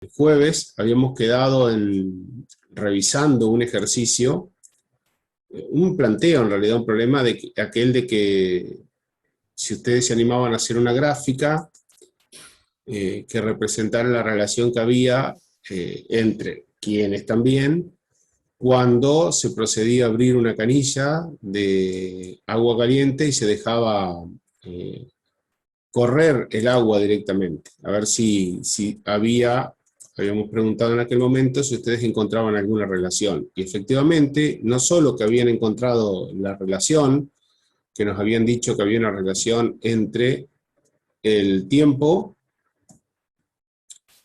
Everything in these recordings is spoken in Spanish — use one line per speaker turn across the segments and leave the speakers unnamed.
El jueves habíamos quedado revisando un ejercicio, un planteo en realidad, un problema aquel de que si ustedes se animaban a hacer una gráfica que representara la relación que había entre quienes también, cuando se procedía a abrir una canilla de agua caliente y se dejaba correr el agua directamente. A ver si habíamos preguntado en aquel momento si ustedes encontraban alguna relación. Y efectivamente, no solo que habían encontrado la relación, que nos habían dicho que había una relación entre el tiempo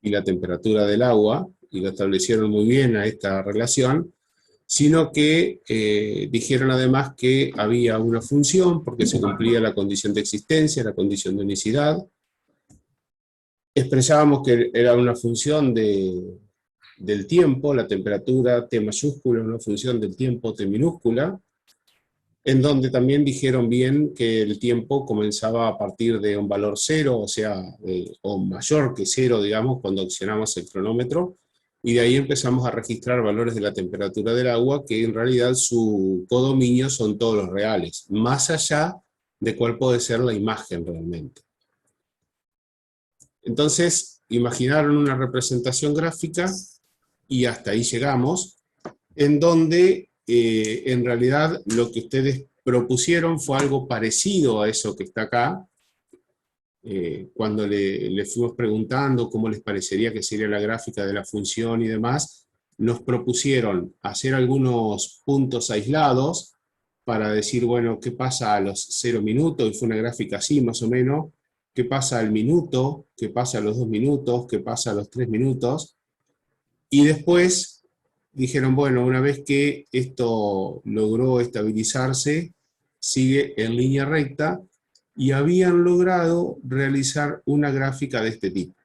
y la temperatura del agua, y lo establecieron muy bien a esta relación, sino que dijeron además que había una función porque se cumplía la condición de existencia, la condición de unicidad. Expresábamos que era una función del tiempo, la temperatura T mayúscula, una función del tiempo T minúscula, en donde también dijeron bien que el tiempo comenzaba a partir de un valor cero, o sea, o mayor que cero, digamos, cuando accionamos el cronómetro, y de ahí empezamos a registrar valores de la temperatura del agua, que en realidad su codominio son todos los reales, más allá de cuál puede ser la imagen realmente. Entonces, imaginaron una representación gráfica, y hasta ahí llegamos, en donde en realidad lo que ustedes propusieron fue algo parecido a eso que está acá. Cuando le fuimos preguntando cómo les parecería que sería la gráfica de la función y demás, nos propusieron hacer algunos puntos aislados para decir, bueno, ¿qué pasa a los 0 minutos? Y fue una gráfica así, más o menos. ¿Qué pasa al minuto? ¿Qué pasa a los 2 minutos? ¿Qué pasa a los 3 minutos? Y después dijeron, bueno, una vez que esto logró estabilizarse, sigue en línea recta, y habían logrado realizar una gráfica de este tipo,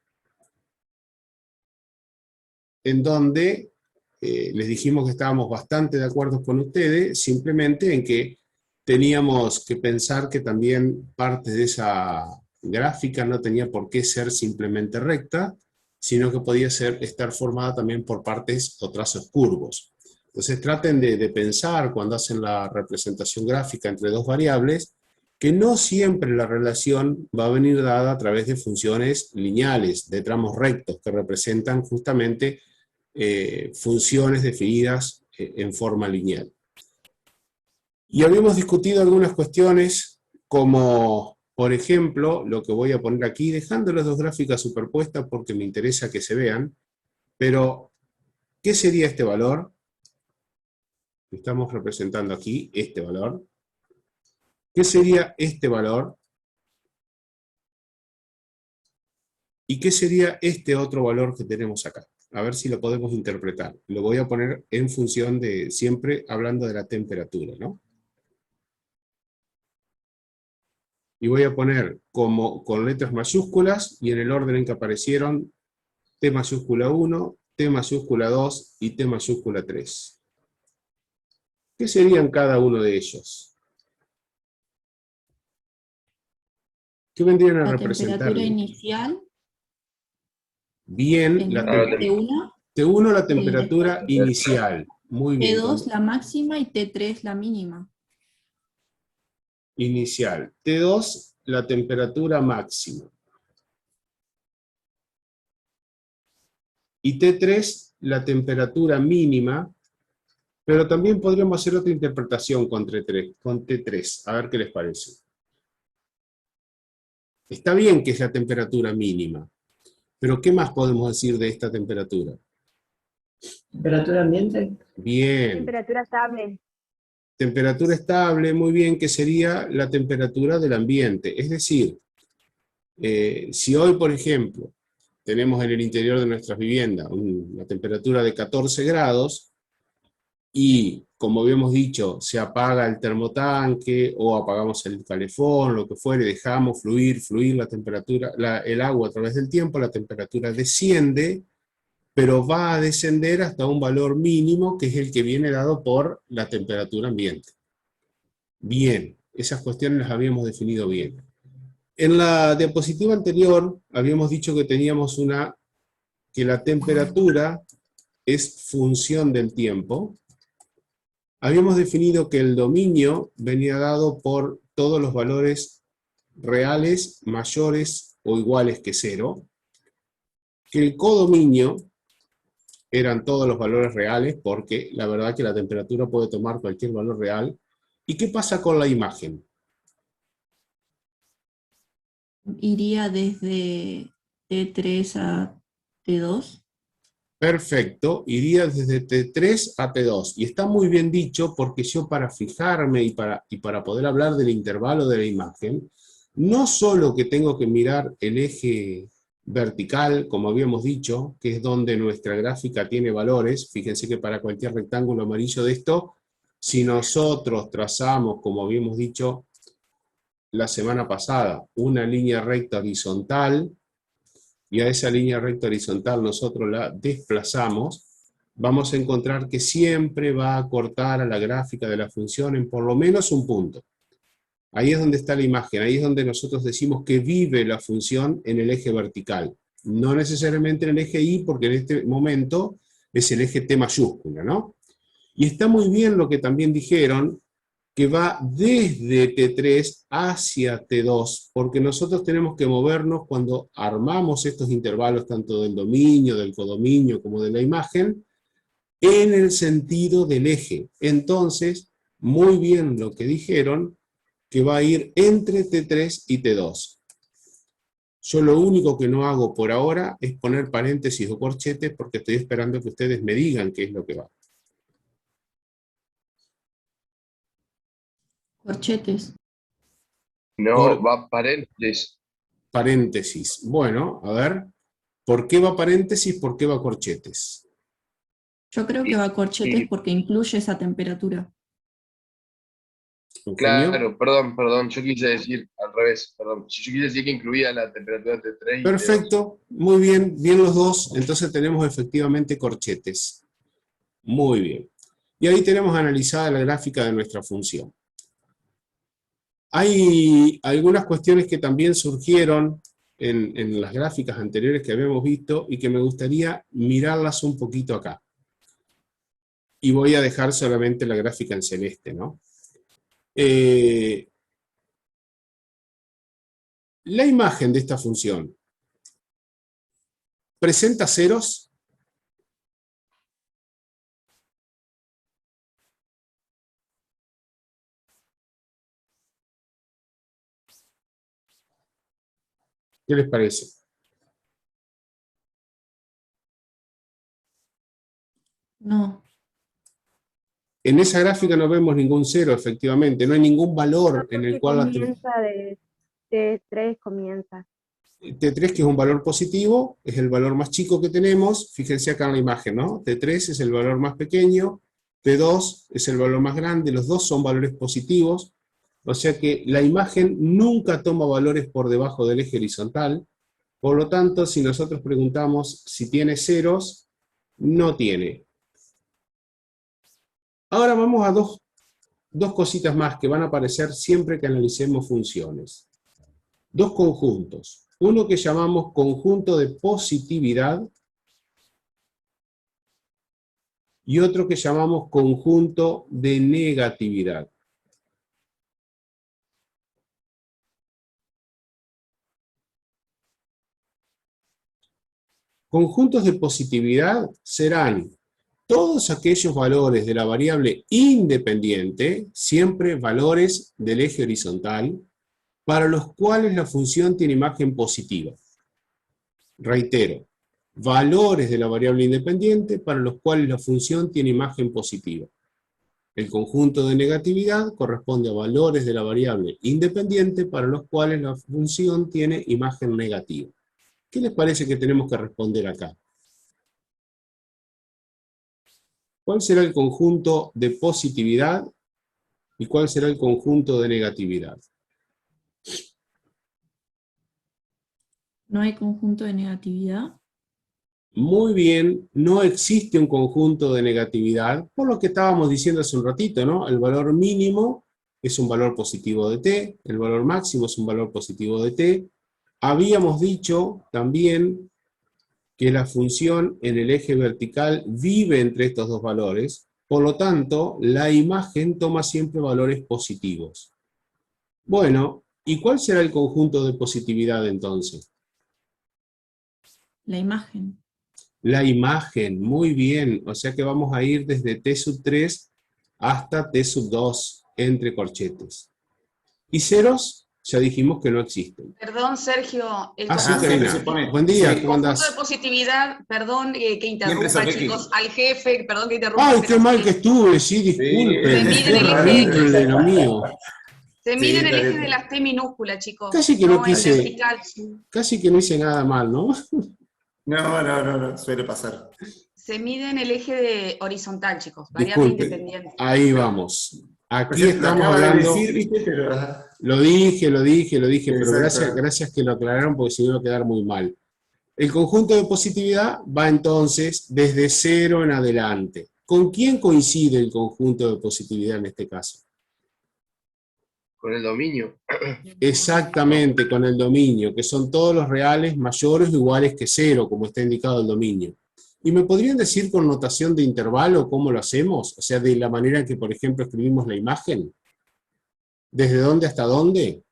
en donde les dijimos que estábamos bastante de acuerdo con ustedes, simplemente en que teníamos que pensar que también parte de esa gráfica no tenía por qué ser simplemente recta, sino que podía estar formada también por partes o trazos curvos. Entonces traten de pensar cuando hacen la representación gráfica entre dos variables, que no siempre la relación va a venir dada a través de funciones lineales, de tramos rectos, que representan justamente funciones definidas en forma lineal. Y habíamos discutido algunas cuestiones como, por ejemplo, lo que voy a poner aquí, dejando las dos gráficas superpuestas porque me interesa que se vean, pero ¿qué sería este valor? Estamos representando aquí este valor. ¿Qué sería este valor? ¿Y qué sería este otro valor que tenemos acá? A ver si lo podemos interpretar. Lo voy a poner en función de, siempre hablando de la temperatura, ¿no? Y voy a poner como con letras mayúsculas y en el orden en que aparecieron T mayúscula 1, T mayúscula 2 y T mayúscula 3. ¿Qué serían cada uno de ellos? ¿Qué vendrían a
La
representar?
temperatura inicial
Bien,
en
la
T1,
T1 la temperatura inicial. Muy bien.
T2 la máxima y T3 la mínima.
Inicial. T2 la temperatura máxima. Y T3 la temperatura mínima, pero también podríamos hacer otra interpretación con T3. A ver qué les parece. Está bien que es la temperatura mínima, pero ¿qué más podemos decir de esta temperatura?
¿Temperatura ambiente?
Bien.
Temperatura estable.
Temperatura estable, muy bien, que sería la temperatura del ambiente. Es decir, si hoy, por ejemplo, tenemos en el interior de nuestras viviendas una temperatura de 14 grados y, como habíamos dicho, se apaga el termotanque o apagamos el calefón, lo que fuere, dejamos fluir la temperatura, el agua a través del tiempo, la temperatura desciende, pero va a descender hasta un valor mínimo que es el que viene dado por la temperatura ambiente. Bien, esas cuestiones las habíamos definido bien. En la diapositiva anterior habíamos dicho que teníamos una que la temperatura es función del tiempo, habíamos definido que el dominio venía dado por todos los valores reales mayores o iguales que 0, que el codominio eran todos los valores reales, porque la verdad que la temperatura puede tomar cualquier valor real. ¿Y qué pasa con la imagen?
Iría desde T3 a T2.
Perfecto, iría desde T3 a T2. Y está muy bien dicho, porque yo para fijarme y para poder hablar del intervalo de la imagen, no solo que tengo que mirar el eje vertical, como habíamos dicho, que es donde nuestra gráfica tiene valores. Fíjense que para cualquier rectángulo amarillo de esto, si nosotros trazamos, como habíamos dicho la semana pasada, una línea recta horizontal, y a esa línea recta horizontal nosotros la desplazamos, vamos a encontrar que siempre va a cortar a la gráfica de la función en por lo menos un punto. Ahí es donde está la imagen, ahí es donde nosotros decimos que vive la función en el eje vertical. No necesariamente en el eje Y, porque en este momento es el eje T mayúscula, ¿no? Y está muy bien lo que también dijeron, que va desde T3 hacia T2, porque nosotros tenemos que movernos cuando armamos estos intervalos, tanto del dominio, del codominio, como de la imagen, en el sentido del eje. Entonces, muy bien lo que dijeron, que va a ir entre T3 y T2. Yo lo único que no hago por ahora es poner paréntesis o corchetes, porque estoy esperando que ustedes me digan qué es lo que va.
Corchetes.
No, va paréntesis.
Paréntesis. Bueno, a ver, ¿por qué va paréntesis? ¿Por qué va corchetes?
Yo creo que va corchetes porque incluye esa temperatura.
¿Eugenio?
Claro, perdón, yo quise decir al revés, perdón. Yo quise decir que incluía la temperatura de T3 y T2.
Perfecto, muy bien, bien los dos. Entonces tenemos efectivamente corchetes. Muy bien. Y ahí tenemos analizada la gráfica de nuestra función. Hay algunas cuestiones que también surgieron en las gráficas anteriores que habíamos visto y que me gustaría mirarlas un poquito acá. Y voy a dejar solamente la gráfica en celeste, ¿no? La imagen de esta función presenta ceros. ¿Qué les parece?
No.
En esa gráfica no vemos ningún cero, efectivamente. No hay ningún valor en el cual la
comienza de T3 comienza.
T3, que es un valor positivo, es el valor más chico que tenemos. Fíjense acá en la imagen, ¿no? T3 es el valor más pequeño, T2 es el valor más grande, los dos son valores positivos, o sea que la imagen nunca toma valores por debajo del eje horizontal. Por lo tanto, si nosotros preguntamos si tiene ceros, no tiene. Ahora vamos a dos cositas más que van a aparecer siempre que analicemos funciones. Dos conjuntos. Uno que llamamos conjunto de positividad y otro que llamamos conjunto de negatividad. Conjuntos de positividad serán todos aquellos valores de la variable independiente, siempre valores del eje horizontal, para los cuales la función tiene imagen positiva. Reitero, valores de la variable independiente para los cuales la función tiene imagen positiva. El conjunto de negatividad corresponde a valores de la variable independiente para los cuales la función tiene imagen negativa. ¿Qué les parece que tenemos que responder acá? ¿Cuál será el conjunto de positividad y cuál será el conjunto de negatividad?
¿No hay conjunto de negatividad?
Muy bien, no existe un conjunto de negatividad, por lo que estábamos diciendo hace un ratito, ¿no? El valor mínimo es un valor positivo de t, el valor máximo es un valor positivo de t. Habíamos dicho también que la función en el eje vertical vive entre estos dos valores, por lo tanto, la imagen toma siempre valores positivos. Bueno, ¿y cuál será el conjunto de positividad entonces?
La imagen.
La imagen, muy bien, o sea que vamos a ir desde T sub 3 hasta T sub 2 entre corchetes. ¿Y ceros? Ya dijimos que no existen.
Perdón, Sergio, el
Sí,
conjunto
Karina.
se pone-
Buen día,
sí.
¿cómo
conjunto
andás?
de positividad, perdón que interrumpa,
Siempre
chicos, al jefe, perdón que interrumpa.
¡Ay,
pero
qué mal
sí,
que estuve! Sí, disculpen,
Sí,
qué
miden el
horrible lo mío.
se mide en el
está
eje
bien.
de las T minúsculas, chicos.
Casi que no
en
quise-
vertical.
Casi que no hice nada mal, ¿no?
No, suele pasar.
Se mide en el eje de horizontal, chicos, variable
Disculpe,
independiente.
ahí vamos. Aquí
Recién lo
estamos
acaba de
hablando...
decir, ¿viste? Pero, ajá.
Lo dije, pero
Exacto.
gracias que lo aclararon porque si no iba a quedar muy mal. El conjunto de positividad va entonces desde 0 en adelante. ¿Con quién coincide el conjunto de positividad en este caso?
Con el dominio.
Exactamente, con el dominio, que son todos los reales mayores o iguales que 0, como está indicado el dominio. ¿Y me podrían decir con notación de intervalo cómo lo hacemos? O sea, de la manera en que, por ejemplo, escribimos la imagen. ¿Desde dónde hasta dónde?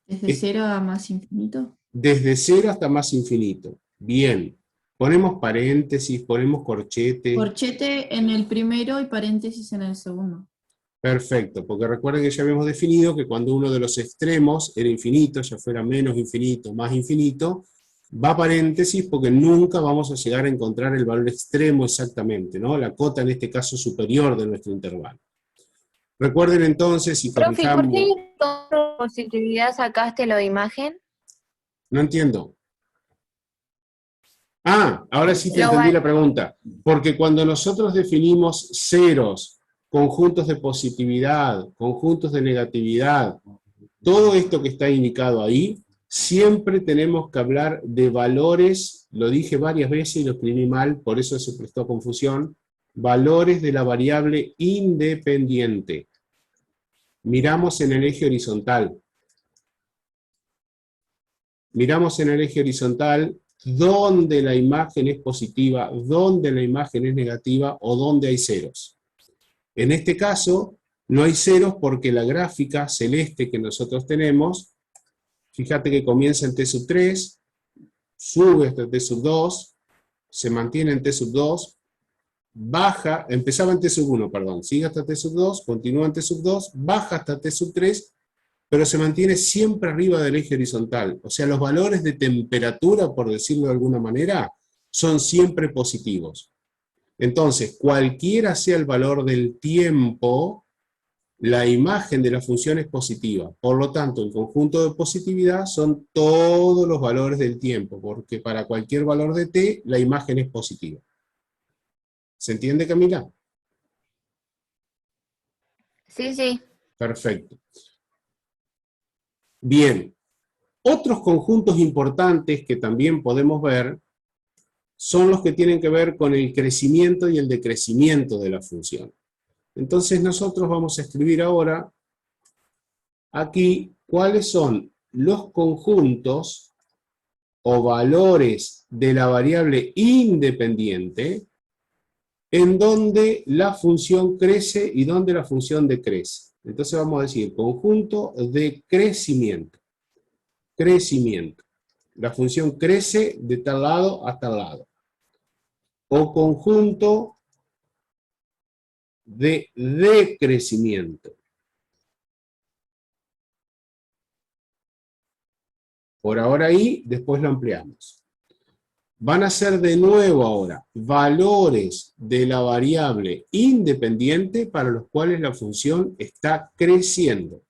Desde 0 a más infinito.
Desde 0 hasta más infinito. Bien. Ponemos paréntesis, ponemos corchete.
Corchete en el primero y paréntesis en el segundo.
Perfecto, porque recuerden que ya habíamos definido que cuando uno de los extremos era infinito, ya fuera menos infinito, más infinito, va paréntesis porque nunca vamos a llegar a encontrar el valor extremo exactamente, ¿no? La cota en este caso superior de nuestro intervalo. Recuerden entonces, si
Profe, ¿por
corrijamos...
qué con positividad sacaste lo de imagen?
No entiendo. Ah, ahora sí te
Lo
entendí
va-
la pregunta. Porque cuando nosotros definimos ceros, conjuntos de positividad, conjuntos de negatividad, todo esto que está indicado ahí, siempre tenemos que hablar de valores, lo dije varias veces y lo escribí mal, por eso se prestó confusión, valores de la variable independiente. Miramos en el eje horizontal. Miramos en el eje horizontal dónde la imagen es positiva, dónde la imagen es negativa o dónde hay ceros. En este caso, no hay ceros porque la gráfica celeste que nosotros tenemos, fíjate que comienza en T sub 3, sube hasta T sub 2, se mantiene en T sub 2, baja, empezaba en T sub 1, perdón, sigue hasta T sub 2, continúa en T sub 2, baja hasta T sub 3, pero se mantiene siempre arriba del eje horizontal. O sea, los valores de temperatura, por decirlo de alguna manera, son siempre positivos. Entonces, cualquiera sea el valor del tiempo, la imagen de la función es positiva. Por lo tanto, el conjunto de positividad son todos los valores del tiempo, porque para cualquier valor de t, la imagen es positiva. ¿Se entiende, Camila?
Sí.
Perfecto. Bien. Otros conjuntos importantes que también podemos ver son los que tienen que ver con el crecimiento y el decrecimiento de la función. Entonces nosotros vamos a escribir ahora aquí cuáles son los conjuntos o valores de la variable independiente en donde la función crece y donde la función decrece. Entonces vamos a decir conjunto de crecimiento. Crecimiento. La función crece de tal lado a tal lado. O conjunto de decrecimiento. Por ahora ahí, después lo ampliamos. Van a ser de nuevo ahora valores de la variable independiente para los cuales la función está creciendo.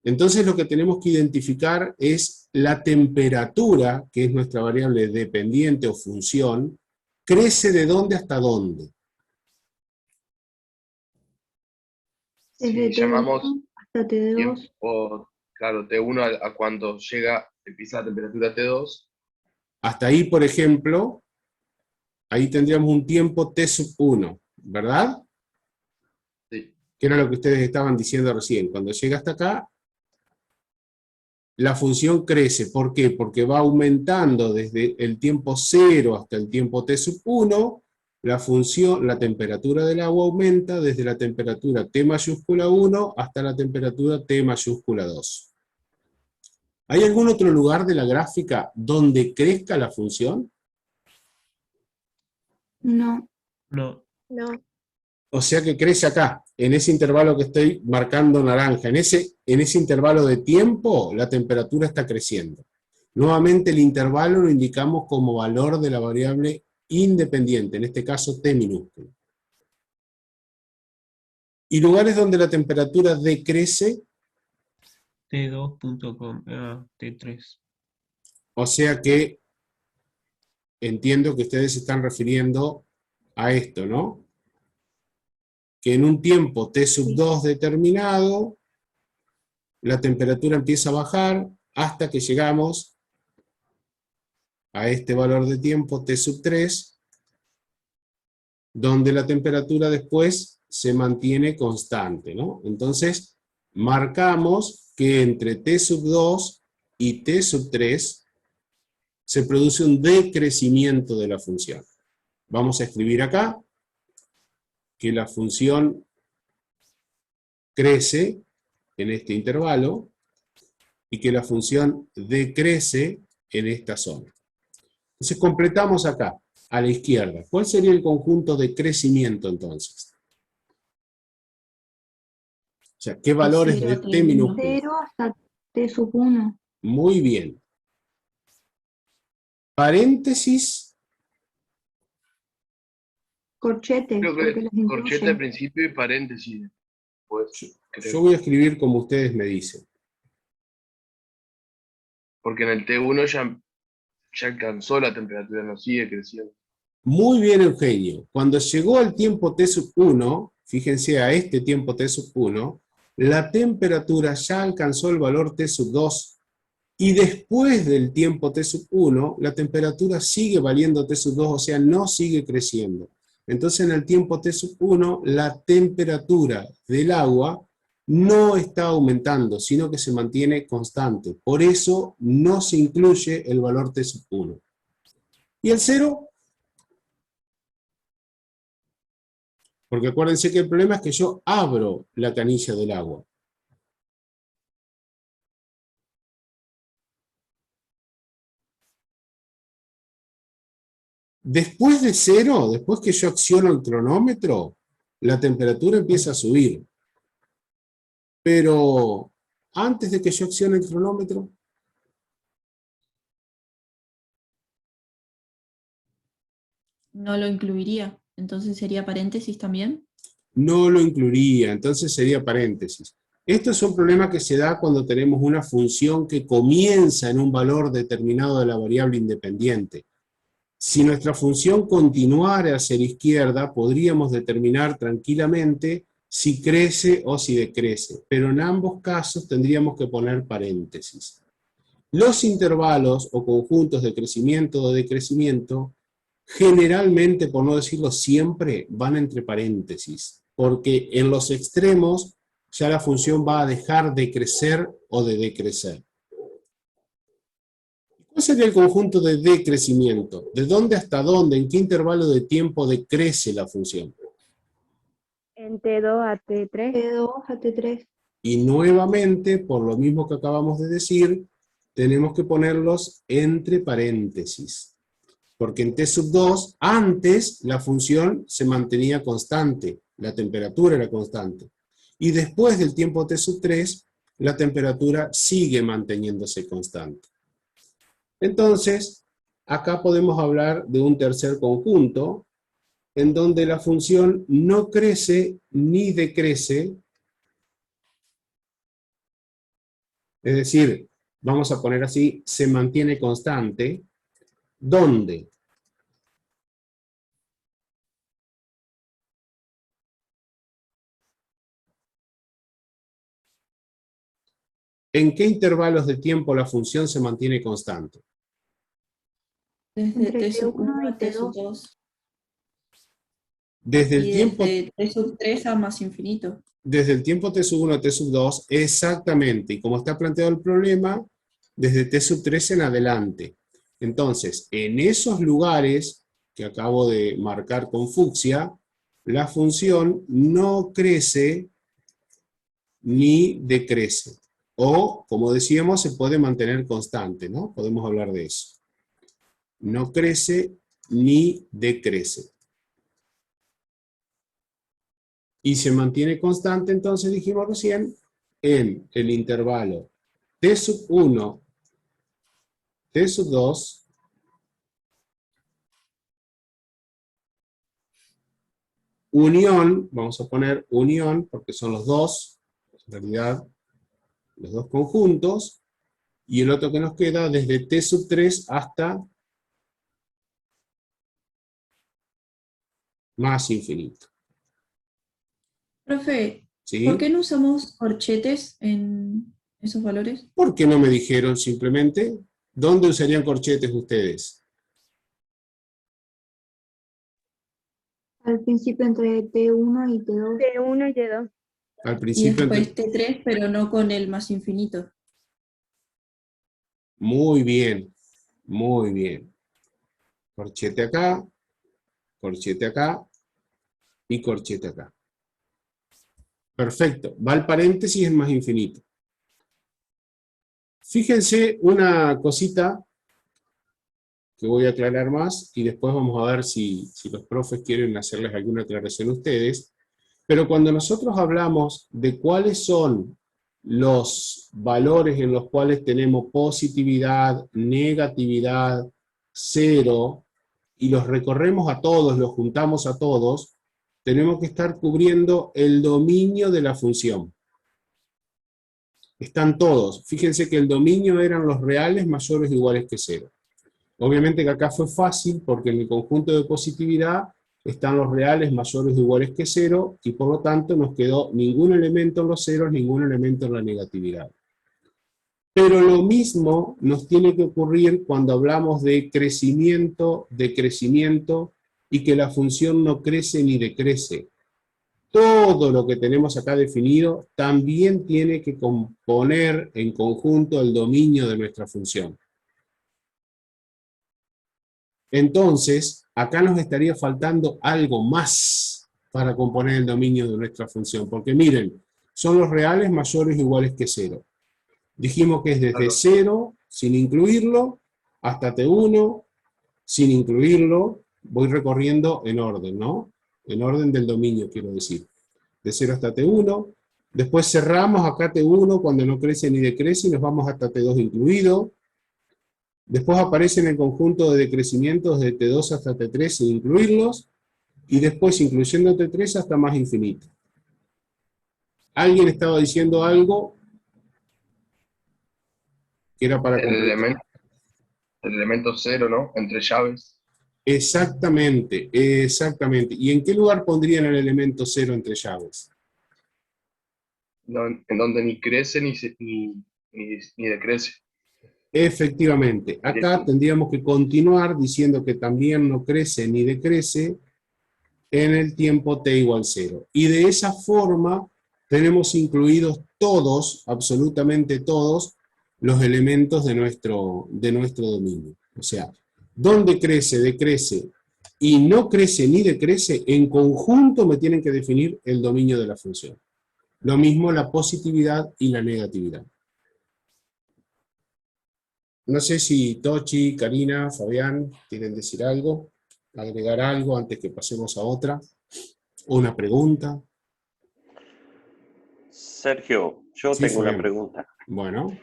Entonces lo que tenemos que identificar es la temperatura, que es nuestra variable dependiente o función, crece de dónde hasta dónde.
Si
Desde
llamamos
T1 hasta T2.
tiempo, claro, T1 a cuando empieza la temperatura T2.
Hasta ahí, por ejemplo, ahí tendríamos un tiempo T sub 1, ¿verdad?
Sí.
Que era lo que ustedes estaban diciendo recién. Cuando llega hasta acá, la función crece. ¿Por qué? Porque va aumentando desde el tiempo 0 hasta el tiempo t sub 1, la temperatura del agua aumenta desde la temperatura T mayúscula 1 hasta la temperatura T mayúscula 2. ¿Hay algún otro lugar de la gráfica donde crezca la función?
No.
No.
No.
O sea que crece acá, en ese intervalo que estoy marcando naranja. En ese intervalo de tiempo, la temperatura está creciendo. Nuevamente el intervalo lo indicamos como valor de la variable independiente, en este caso T minúsculo. ¿Y lugares donde la temperatura decrece?
T2.com, T3.
O sea que entiendo que ustedes se están refiriendo a esto, ¿no? Que en un tiempo T sub 2 determinado, la temperatura empieza a bajar hasta que llegamos a este valor de tiempo T sub 3, donde la temperatura después se mantiene constante, ¿no? Entonces, marcamos que entre T sub 2 y T sub 3 se produce un decrecimiento de la función. Vamos a escribir acá que la función crece en este intervalo y que la función decrece en esta zona. Entonces completamos acá, a la izquierda. ¿Cuál sería el conjunto de crecimiento entonces? O sea, ¿qué valores de t minúsculo?
0 hasta t sub 1.
Muy bien. Paréntesis.
Corchete,
Creo
porque
que
los incluye.
corchete al principio y paréntesis. Pues,
Yo voy a escribir como ustedes me dicen.
porque en el T1 ya alcanzó la temperatura, no sigue creciendo.
Muy bien, Eugenio. Cuando llegó al tiempo T sub 1, fíjense a este tiempo T sub 1, la temperatura ya alcanzó el valor T sub 2. Y después del tiempo T sub 1, la temperatura sigue valiendo T sub 2, o sea, no sigue creciendo. Entonces, en el tiempo T sub 1, la temperatura del agua no está aumentando, sino que se mantiene constante. Por eso, no se incluye el valor T sub 1. ¿Y el 0? Porque acuérdense que el problema es que yo abro la canilla del agua. Después de 0, después que yo acciono el cronómetro, la temperatura empieza a subir. Pero antes de que yo accione el cronómetro,
No lo incluiría. Entonces sería paréntesis también.
no lo incluiría, entonces sería paréntesis. Esto es un problema que se da cuando tenemos una función que comienza en un valor determinado de la variable independiente. Si nuestra función continuara hacia la izquierda, podríamos determinar tranquilamente si crece o si decrece, pero en ambos casos tendríamos que poner paréntesis. Los intervalos o conjuntos de crecimiento o decrecimiento, generalmente, por no decirlo siempre, van entre paréntesis, porque en los extremos ya la función va a dejar de crecer o de decrecer. ¿Cuál sería el conjunto de decrecimiento? ¿De dónde hasta dónde? ¿En qué intervalo de tiempo decrece la función?
En T2 a T3.
T2 a T3.
Y nuevamente, por lo mismo que acabamos de decir, tenemos que ponerlos entre paréntesis. Porque en T sub 2, antes la función se mantenía constante, la temperatura era constante. Y después del tiempo T sub 3, la temperatura sigue manteniéndose constante. Entonces, acá podemos hablar de un tercer conjunto, en donde la función no crece ni decrece. Es decir, vamos a poner así, se mantiene constante. ¿Dónde? ¿En qué intervalos de tiempo la función se mantiene constante?
Desde
Entre
T sub
T1
1
y
a T sub
T2.
2.
Desde el
Y
tiempo...
desde T sub 3 a más infinito.
Desde el tiempo T sub 1 a T sub 2, exactamente. Y como está planteado el problema, desde t sub 3 en adelante. Entonces, en esos lugares que acabo de marcar con fucsia, la función no crece ni decrece. O, como decíamos, se puede mantener constante, ¿no? Podemos hablar de eso. No crece ni decrece. Y se mantiene constante, entonces dijimos recién, en el intervalo t sub 1, t sub 2, unión, vamos a poner unión, porque son los dos, en realidad, los dos conjuntos, y el otro que nos queda desde t sub 3 hasta más infinito.
Profe,
¿Sí?
¿por qué no usamos corchetes en esos valores?
¿Por qué no me dijeron simplemente? ¿Dónde usarían corchetes ustedes?
Al principio entre T1 y T2.
T1 y T2.
Al
Y
principio,
después T3, pero no con el más infinito.
muy bien, muy bien. Corchete acá y corchete acá. Perfecto, va al paréntesis en más infinito. Fíjense una cosita que voy a aclarar más y después vamos a ver si los profes quieren hacerles alguna aclaración a ustedes. Pero cuando nosotros hablamos de cuáles son los valores en los cuales tenemos positividad, negatividad, cero, y los recorremos a todos, los juntamos a todos, tenemos que estar cubriendo el dominio de la función. Están todos. Fíjense que el dominio eran los reales mayores o iguales que cero. Obviamente que acá fue fácil porque en el conjunto de positividad están los reales mayores o iguales que cero y por lo tanto nos quedó ningún elemento en los ceros, ningún elemento en la negatividad. Pero lo mismo nos tiene que ocurrir cuando hablamos de crecimiento, decrecimiento y que la función no crece ni decrece. Todo lo que tenemos acá definido también tiene que componer en conjunto el dominio de nuestra función. Entonces, acá nos estaría faltando algo más para componer el dominio de nuestra función, porque miren, son los reales mayores o iguales que cero. Dijimos que es desde 0, sin incluirlo, hasta T1, sin incluirlo, voy recorriendo en orden, ¿no? En orden del dominio, quiero decir. De 0 hasta T1, después cerramos acá T1 cuando no crece ni decrece y nos vamos hasta T2 incluido. Después aparecen el conjunto de decrecimientos de T2 hasta T3 sin incluirlos, y después incluyendo T3 hasta más infinito. ¿Alguien estaba diciendo algo que era para completar?
El elemento 0, ¿no? Entre llaves.
Exactamente, exactamente. ¿Y en qué lugar pondrían el elemento 0 entre llaves?
No, en donde ni crece ni decrece.
Efectivamente, acá tendríamos que continuar diciendo que también no crece ni decrece en el tiempo t igual 0. Y de esa forma tenemos incluidos todos, absolutamente todos, los elementos de nuestro dominio. O sea, donde crece, decrece y no crece ni decrece, en conjunto me tienen que definir el dominio de la función. Lo mismo la positividad y la negatividad. No sé si Tochi, Karina, Fabián quieren decir algo, agregar algo antes que pasemos a otra. Una pregunta.
Sergio, yo
Sí,
tengo una
Fabián.
pregunta.
Bueno.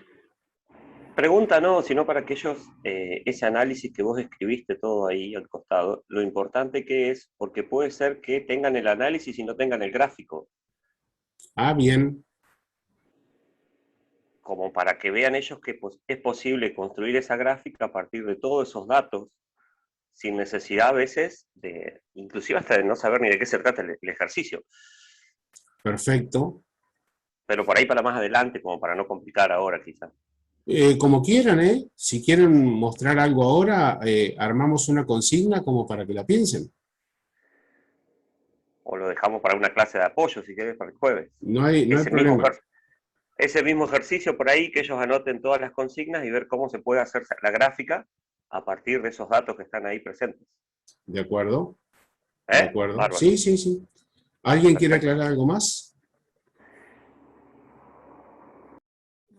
Pregunta no, sino para que ellos, ese análisis que vos escribiste todo ahí al costado, lo importante que es, porque puede ser que tengan el análisis y no tengan el gráfico.
Ah, bien.
Como para que vean ellos que es posible construir esa gráfica a partir de todos esos datos, sin necesidad a veces de, inclusive hasta de no saber ni de qué se trata el ejercicio.
Perfecto.
Pero por ahí para más adelante, como para no complicar ahora quizás.
Como quieran, ¿eh? Si quieren mostrar algo ahora, armamos una consigna como para que la piensen.
O lo dejamos para una clase de apoyo, si querés, para el jueves.
No hay problema.
ese mismo ejercicio por ahí, que ellos anoten todas las consignas y ver cómo se puede hacer la gráfica a partir de esos datos que están ahí presentes.
¿De acuerdo? ¿De acuerdo?
Bárbaro.
Sí, sí, sí. ¿Alguien quiere
Perfecto.
aclarar algo más?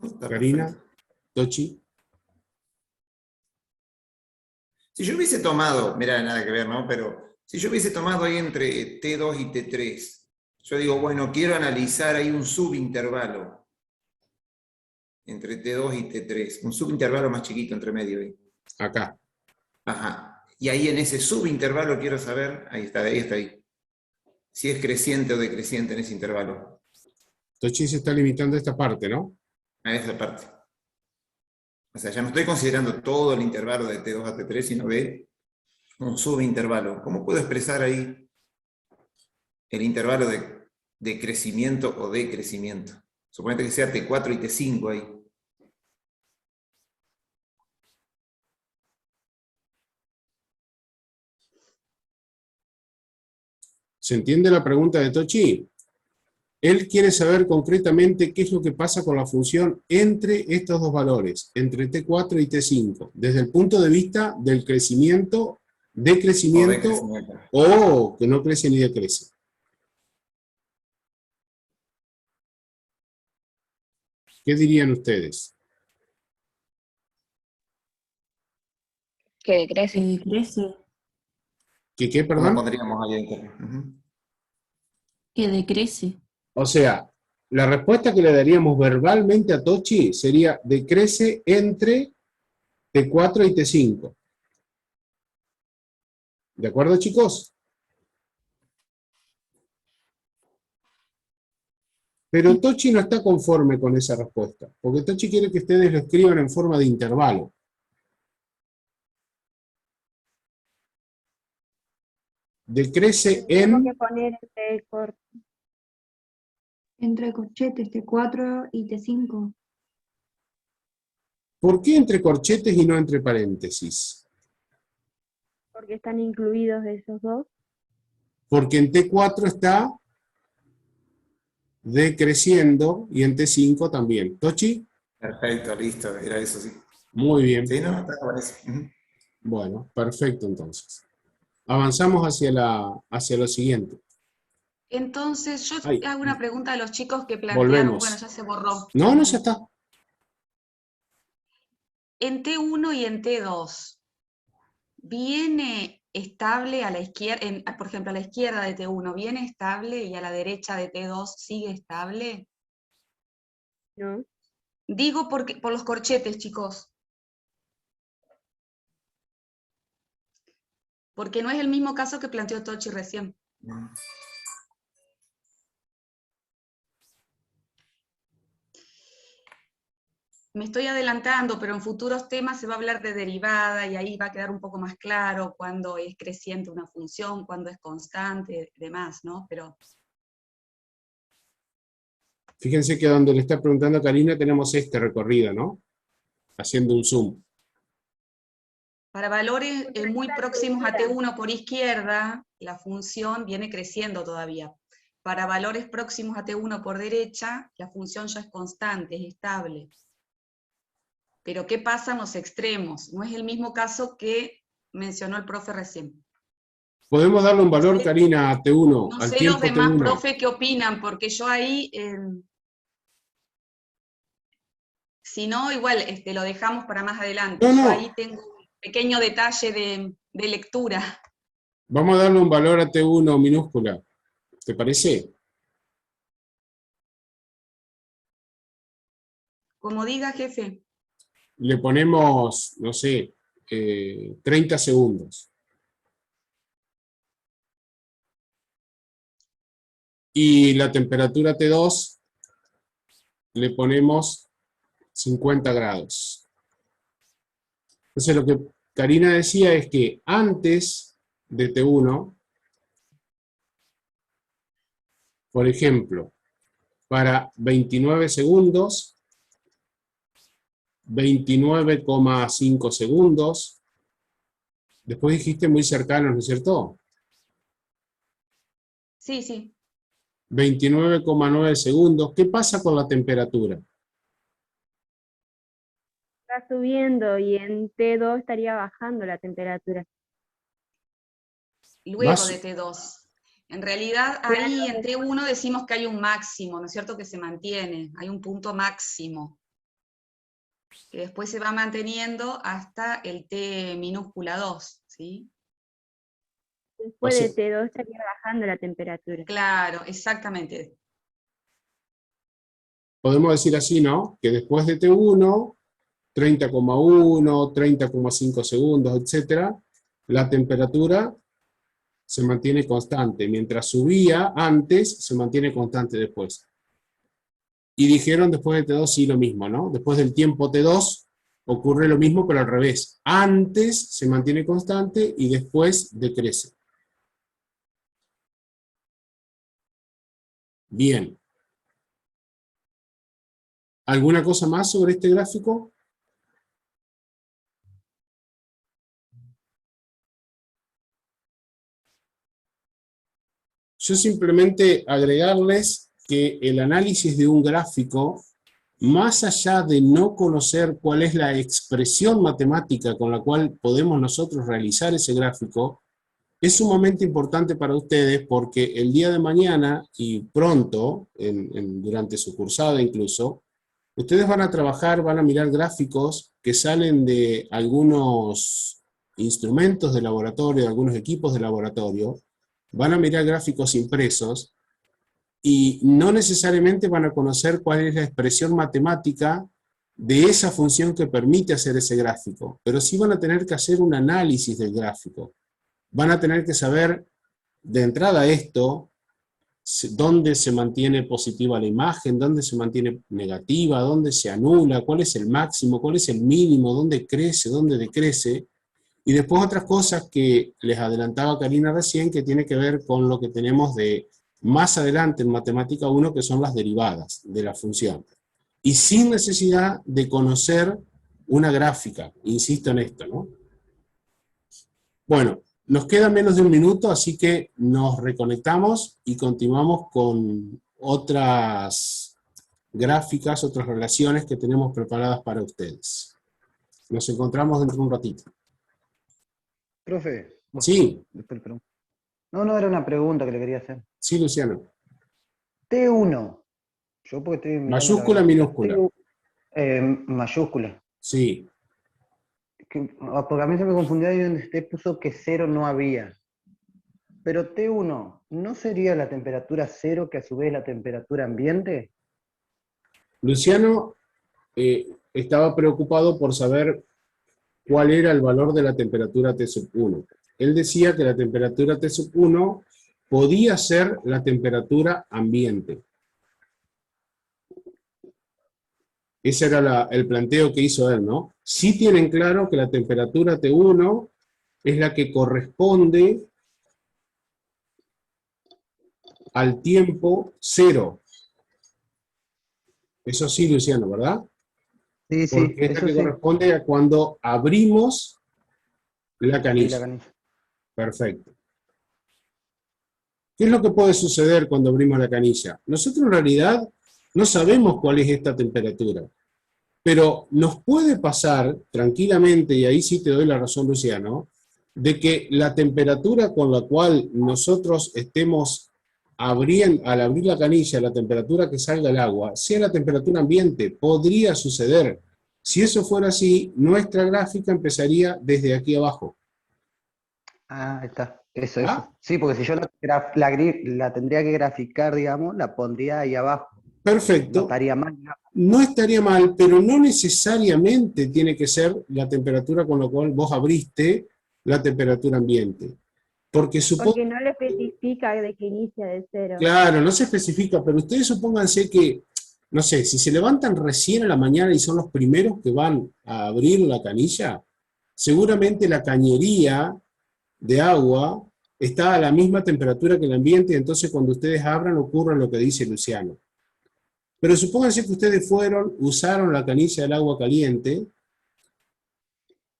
Está
Karina,
perfecto.
Tochi.
Si yo hubiese tomado, mira, nada que ver, ¿no? Pero si yo hubiese tomado ahí entre T2 y T3, yo digo, bueno, quiero analizar ahí un subintervalo entre T2 y T3, un subintervalo más chiquito entre medio ahí.
Acá.
Ajá. Y ahí en ese subintervalo quiero saber, ahí está ahí, si es creciente o decreciente en ese intervalo.
Tochi se está limitando a esta parte, ¿no?
A esa parte. O sea, ya no estoy considerando todo el intervalo de T2 a T3, sino de un subintervalo. ¿Cómo puedo expresar ahí el intervalo de crecimiento o decrecimiento? Suponete que sea T4 y T5 ahí.
¿Se entiende la pregunta de Tochi? Él quiere saber concretamente qué es lo que pasa con la función entre estos dos valores, entre T4 y T5, desde el punto de vista del crecimiento, decrecimiento,
O decrecimiento.
o que no crece ni decrece. ¿Qué dirían ustedes?
Que decrece.
Crece.
¿Qué,
¿Cómo
perdón?
pondríamos ahí? Ujú.
Que decrece.
O sea, la respuesta que le daríamos verbalmente a Tochi sería decrece entre T4 y T5. ¿De acuerdo, chicos? Pero Tochi no está conforme con esa respuesta, porque Tochi quiere que ustedes lo escriban en forma de intervalo. Decrece
Tenemos
en...
que poner
Entre corchetes T4 y T5.
¿Por qué entre corchetes y no entre paréntesis?
porque están incluidos esos dos.
Porque en T4 está decreciendo y en T5 también. ¿Tochi?
Perfecto, listo, era eso, sí.
Muy bien.
Sí, no, está con eso. Ujú.
Bueno, perfecto entonces. Avanzamos hacia lo siguiente.
Entonces, yo
Ay,
hago una pregunta a los chicos que plantearon,
volvemos.
bueno, ya se borró.
No, no, ya está.
En T1 y en T2, ¿viene estable a la izquierda, por ejemplo, a la izquierda de T1, viene estable y a la derecha de T2 sigue estable?
¿No?
Digo por los corchetes, chicos. Porque no es el mismo caso que planteó Tochi recién. Me estoy adelantando, pero en futuros temas se va a hablar de derivada y ahí va a quedar un poco más claro cuándo es creciente una función, cuándo es constante y demás, ¿no? Pero
Fíjense que donde le está preguntando a Karina tenemos este recorrido, ¿no? Haciendo un zoom.
para valores muy próximos a T1 por izquierda, la función viene creciendo todavía. Para valores próximos a T1 por derecha, la función ya es constante, es estable. Pero ¿qué pasa en los extremos? No es el mismo caso que mencionó el profe recién.
Podemos darle un valor, Karina, a T1,
No
al
sé
tiempo
los demás,
T1.
profe, qué opinan, porque yo ahí, si no, igual lo dejamos para más adelante.
No,
Yo
no.
ahí tengo un pequeño detalle de lectura.
Vamos a darle un valor a T1 minúscula. ¿Te parece?
Como diga, jefe.
Le ponemos, no sé, 30 segundos. Y la temperatura T2 le ponemos 50 grados. Entonces lo que Karina decía es que antes de T1, por ejemplo, para 29 segundos, 29,5 segundos, después dijiste muy cercanos, ¿no es cierto?
Sí, sí.
29,9 segundos. ¿Qué pasa con la temperatura?
Está subiendo y en T2 estaría bajando la temperatura.
Luego
Más-
de T2. En realidad, ahí en T1 decimos que hay un máximo, ¿no es cierto?, que se mantiene, hay un punto máximo, que después se va manteniendo hasta el T minúscula 2, ¿sí?
Después
O
de
sea-
T2 estaría bajando la temperatura.
Claro, exactamente.
Podemos decir así, ¿no? Que después de T1, 30,1, 30,5 segundos, etcétera, la temperatura se mantiene constante. Mientras subía antes, se mantiene constante después. Y dijeron después de T2 sí lo mismo, ¿no? Después del tiempo T2 ocurre lo mismo, pero al revés. Antes se mantiene constante y después decrece. Bien. ¿Alguna cosa más sobre este gráfico? Yo simplemente agregarles que el análisis de un gráfico, más allá de no conocer cuál es la expresión matemática con la cual podemos nosotros realizar ese gráfico, es sumamente importante para ustedes porque el día de mañana y pronto, durante su cursada incluso, ustedes van a trabajar, van a mirar gráficos que salen de algunos instrumentos de laboratorio, de algunos equipos de laboratorio, van a mirar gráficos impresos y no necesariamente van a conocer cuál es la expresión matemática de esa función que permite hacer ese gráfico, pero sí van a tener que hacer un análisis del gráfico. Van a tener que saber de entrada esto, dónde se mantiene positiva la imagen, dónde se mantiene negativa, dónde se anula, cuál es el máximo, cuál es el mínimo, dónde crece, dónde decrece, y después otras cosas que les adelantaba Karina recién, que tiene que ver con lo que tenemos de más adelante en Matemática 1, que son las derivadas de la función. Y sin necesidad de conocer una gráfica, insisto en esto, ¿no? Bueno, nos queda menos de un minuto, así que nos reconectamos y continuamos con otras gráficas, otras relaciones que tenemos preparadas para ustedes. Nos encontramos dentro de un ratito.
Profe.
Sí.
No, era una pregunta que le quería hacer.
Sí, Luciano.
T1. Yo porque estoy mirando
Mayúscula, minúscula.
Mayúscula.
Sí.
Porque a mí se me confundió ahí donde usted puso que 0 no había. Pero T1, ¿no sería la temperatura 0 que a su vez es la temperatura ambiente?
Luciano estaba preocupado por saber cuál era el valor de la temperatura T sub 1. Él decía que la temperatura T sub 1 podía ser la temperatura ambiente. Ese era el planteo que hizo él, ¿no? Sí tienen claro que la temperatura T1 es la que corresponde al tiempo 0. Eso sí, Luciano, ¿verdad?
Sí, sí.
Porque es la que corresponde a cuando abrimos la canilla. Perfecto. ¿Qué es lo que puede suceder cuando abrimos la canilla? Nosotros en realidad no sabemos cuál es esta temperatura, pero nos puede pasar tranquilamente, y ahí sí te doy la razón, Luciano, de que la temperatura con la cual nosotros estemos al abrir la canilla, la temperatura que salga el agua, sea la temperatura ambiente. Podría suceder. Si eso fuera así, nuestra gráfica empezaría desde aquí abajo.
Ah, ahí está. Eso. Sí, porque si yo la tendría que graficar, digamos, la pondría ahí abajo.
Perfecto.
No estaría mal.
No estaría mal, pero no necesariamente tiene que ser la temperatura con la cual vos abriste la temperatura ambiente. Porque
no le especifica de que inicia de 0.
Claro, no se especifica, pero ustedes supónganse que, no sé, si se levantan recién a la mañana y son los primeros que van a abrir la canilla, seguramente la cañería de agua está a la misma temperatura que el ambiente, y entonces cuando ustedes abran ocurre lo que dice Luciano. Pero supónganse que ustedes usaron la canilla del agua caliente,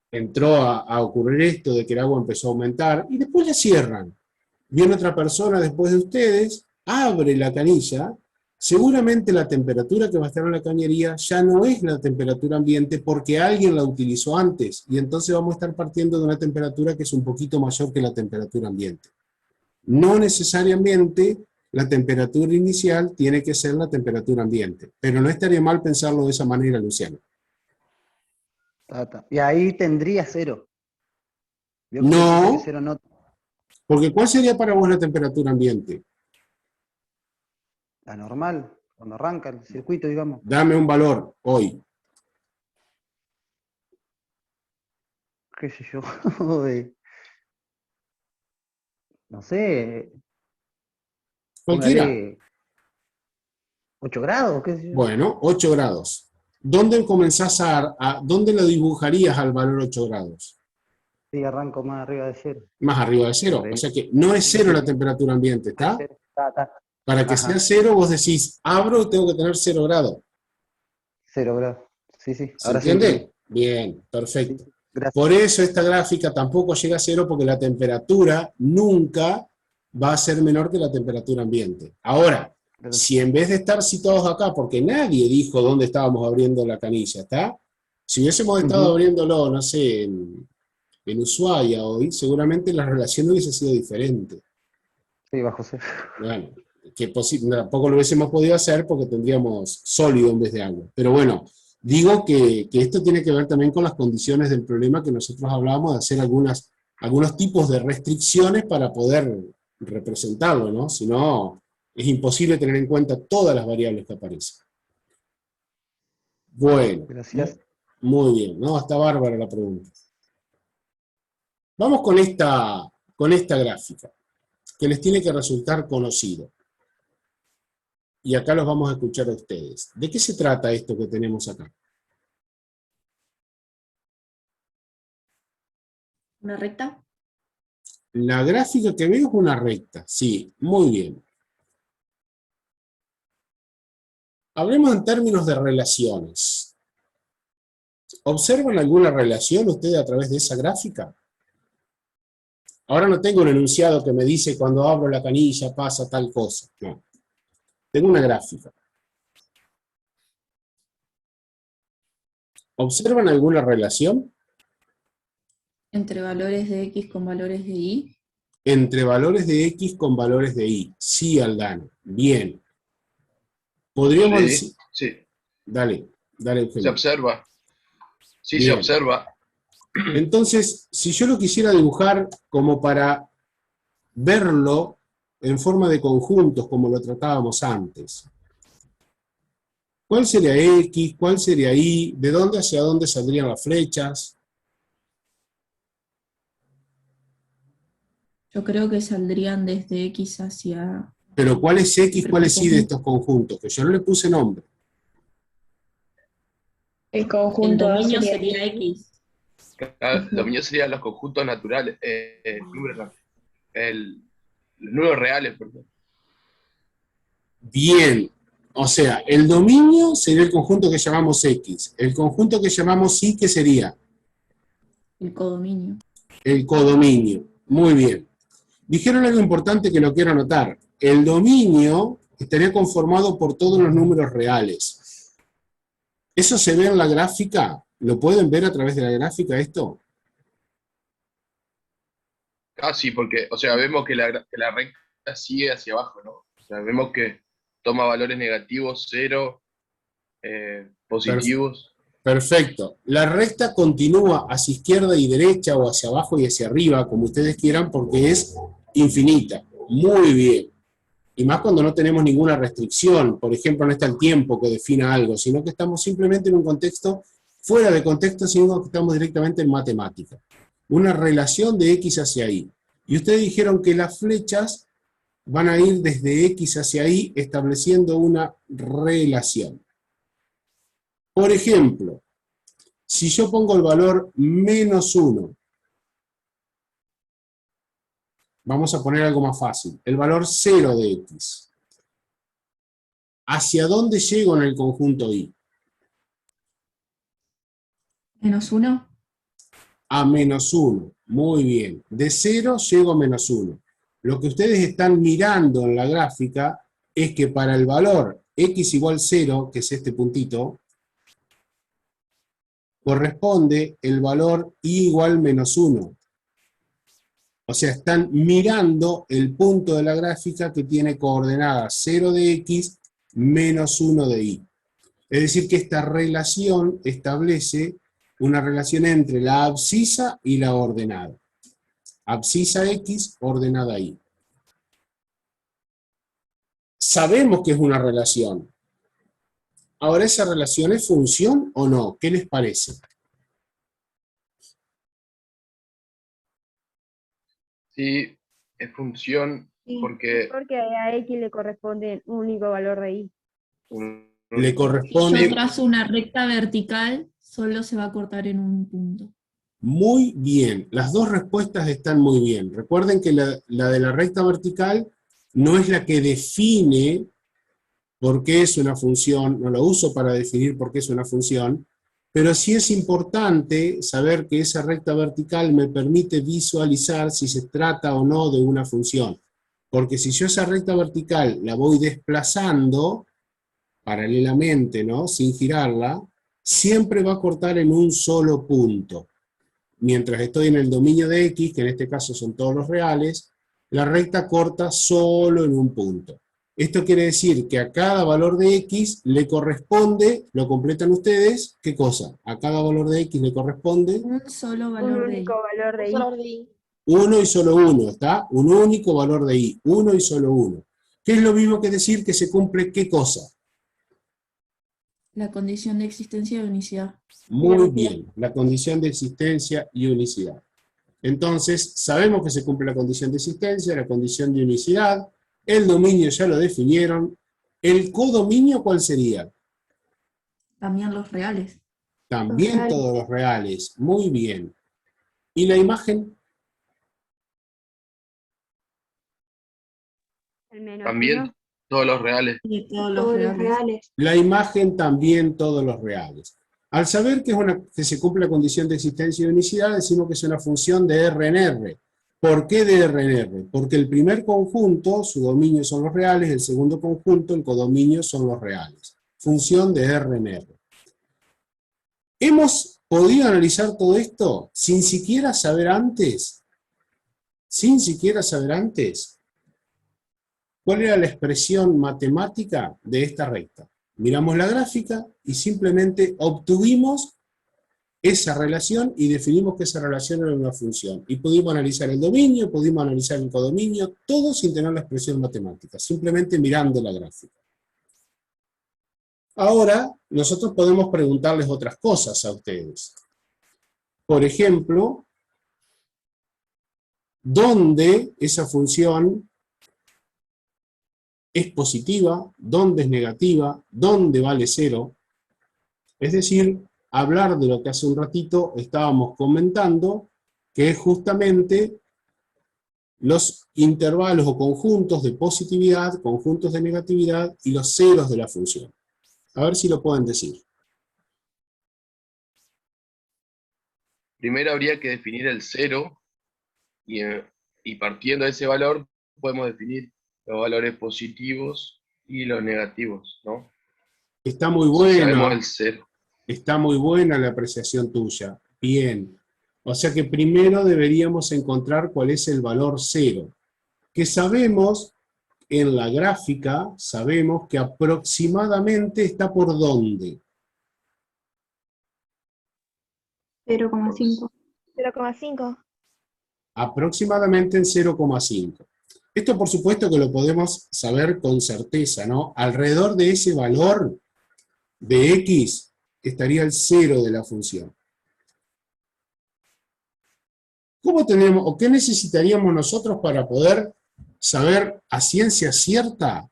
entró a ocurrir esto de que el agua empezó a aumentar, y después la cierran. Viene otra persona después de ustedes, abre la canilla, seguramente la temperatura que va a estar en la cañería ya no es la temperatura ambiente porque alguien la utilizó antes, y entonces vamos a estar partiendo de una temperatura que es un poquito mayor que la temperatura ambiente. No necesariamente la temperatura inicial tiene que ser la temperatura ambiente, pero no estaría mal pensarlo de esa manera, Luciano.
Y ahí tendría 0. Vio que
No,
dice que 0 no.
porque ¿cuál sería para vos la temperatura ambiente?
La normal, cuando arranca el circuito, digamos.
Dame un valor hoy.
¿Qué sé yo? No sé.
Cualquiera.
Póngale 8 grados, qué sé yo.
Bueno, 8 grados. ¿Dónde comenzás dónde lo dibujarías al valor 8 grados?
Sí, arranco más arriba de 0.
Más arriba de 0. O sea que no es 0 la temperatura ambiente, ¿está?
Está.
Para que sea 0, vos decís, abro y tengo que tener 0 grados.
0 grados. Sí.
¿Se
Ahora
entiende?
sí.
Bien, perfecto.
Sí, gracias.
Por eso esta gráfica tampoco llega a 0, porque la temperatura nunca va a ser menor que la temperatura ambiente. Ahora, si en vez de estar situados acá, porque nadie dijo dónde estábamos abriendo la canilla, ¿está? Si hubiésemos estado abriéndolo, no sé, en Ushuaia hoy, seguramente la relación hubiese sido diferente.
Sí, bajo 0.
Bueno, que tampoco lo hubiésemos podido hacer porque tendríamos sólido en vez de agua. Pero bueno, digo que esto tiene que ver también con las condiciones del problema que nosotros hablábamos, de hacer algunos tipos de restricciones para poder representarlo, ¿no? Si no, es imposible tener en cuenta todas las variables que aparecen. Bueno,
Gracias.
muy bien, ¿no? Está bárbara la pregunta. Vamos con esta gráfica, que les tiene que resultar conocido. Y acá los vamos a escuchar a ustedes. ¿De qué se trata esto que tenemos acá?
¿Una recta?
La gráfica que veo es una recta, sí, muy bien. Hablemos en términos de relaciones. ¿Observan alguna relación ustedes a través de esa gráfica? Ahora no tengo un enunciado que me dice cuando abro la canilla pasa tal cosa. No. Tengo una gráfica. ¿Observan alguna relación?
¿Entre valores de X con valores de Y?
Entre valores de X con valores de Y. Sí, Aldana. Bien. Podríamos decir...
Sí.
Dale, Eugenio.
Se observa. Sí,
Bien.
se observa.
Entonces, si yo lo quisiera dibujar como para verlo en forma de conjuntos, como lo tratábamos antes, ¿cuál sería X? ¿Cuál sería Y? ¿De dónde hacia dónde saldrían las flechas?
Yo creo que saldrían desde X hacia...
Pero ¿cuál es X, cuál es Y de estos conjuntos? Que yo no le puse nombre.
El conjunto
El dominio
sería
sería X.
El dominio serían los conjuntos naturales, los números reales, perdón.
Bien. O sea, el dominio sería el conjunto que llamamos X. El conjunto que llamamos Y, ¿qué sería?
El codominio.
El codominio. Muy bien. Dijeron algo importante que lo quiero anotar. El dominio estaría conformado por todos los números reales. ¿Eso se ve en la gráfica? ¿Lo pueden ver a través de la gráfica esto?
Ah, sí, porque, o sea, vemos que la recta sigue hacia abajo, ¿no? O sea, vemos que toma valores negativos, 0, positivos.
Perfecto. La recta continúa hacia izquierda y derecha o hacia abajo y hacia arriba, como ustedes quieran, porque es infinita. Muy bien. Y más cuando no tenemos ninguna restricción. Por ejemplo, no está el tiempo que defina algo, sino que estamos simplemente en un contexto fuera de contexto, sino que estamos directamente en matemática. Una relación de X hacia Y. Y ustedes dijeron que las flechas van a ir desde X hacia Y estableciendo una relación. Por ejemplo, si yo pongo el valor -1, vamos a poner algo más fácil, el valor 0 de X. ¿Hacia dónde llego en el conjunto Y?
¿-1?
A -1. Muy bien. De 0 llego a -1. Lo que ustedes están mirando en la gráfica es que para el valor x igual 0, que es este puntito, corresponde el valor y igual menos 1. O sea, están mirando el punto de la gráfica que tiene coordenadas 0 de x menos 1 de y. Es decir, que esta relación establece una relación entre la abscisa y la ordenada. Abscisa x, ordenada y. Sabemos que es una relación. Ahora, ¿esa relación es función o no? ¿Qué les parece?
Sí, es función
Sí.
porque
Porque a X le corresponde un único valor de Y.
Le
Si
corresponde
yo trazo una recta vertical, solo se va a cortar en un punto.
muy bien. Las dos respuestas están muy bien. Recuerden que la de la recta vertical no es la que define por qué es una función, no la uso para definir por qué es una función, pero sí es importante saber que esa recta vertical me permite visualizar si se trata o no de una función. Porque si yo esa recta vertical la voy desplazando paralelamente, ¿no? Sin girarla, siempre va a cortar en un solo punto. Mientras estoy en el dominio de X, que en este caso son todos los reales, la recta corta solo en un punto. Esto quiere decir que a cada valor de X le corresponde, lo completan ustedes, ¿qué cosa? A cada valor de X le corresponde
Un solo
Un
valor de
único
y.
valor de Y.
uno y solo uno, ¿está? Un único valor de Y, uno y solo uno. ¿Qué es lo mismo que decir que se cumple qué cosa?
La condición de existencia de unicidad.
Muy bien, la condición de existencia y unicidad. Entonces, sabemos que se cumple la condición de existencia, la condición de unicidad, el dominio ya lo definieron. ¿El codominio cuál sería?
También los reales.
También
reales.
todos los reales, muy bien. ¿Y la imagen?
El menos
también
1.
todos los reales.
Y todos los
Todos los
reales.
reales.
La imagen también todos los reales. Al saber que se cumple la condición de existencia y unicidad, decimos que es una función de R en R. ¿Por qué de R en R? Porque el primer conjunto, su dominio son los reales, el segundo conjunto, el codominio son los reales. Función de R en R. ¿Hemos podido analizar todo esto sin siquiera saber antes? Sin siquiera saber antes. ¿Cuál era la expresión matemática de esta recta? Miramos la gráfica y simplemente obtuvimos esa relación y definimos que esa relación era una función. Y pudimos analizar el dominio, pudimos analizar el codominio, todo sin tener la expresión matemática, simplemente mirando la gráfica. Ahora, nosotros podemos preguntarles otras cosas a ustedes. Por ejemplo, ¿dónde esa función es positiva? ¿Dónde es negativa? ¿Dónde vale 0? Es decir, hablar de lo que hace un ratito estábamos comentando, que es justamente los intervalos o conjuntos de positividad, conjuntos de negatividad y los ceros de la función. A ver si lo pueden decir.
Primero habría que definir el cero y partiendo de ese valor podemos definir los valores positivos y los negativos, ¿no?
Está muy
Si sabemos
buena,
el cero.
está muy buena la apreciación tuya. Bien. O sea que primero deberíamos encontrar cuál es el valor 0. Que sabemos, en la gráfica, sabemos que aproximadamente está por ¿dónde?
0,5.
0,5.
Aproximadamente en 0,5. Esto por supuesto que lo podemos saber con certeza, ¿no? Alrededor de ese valor de x estaría el 0 de la función. ¿Cómo tenemos, o qué necesitaríamos nosotros para poder saber a ciencia cierta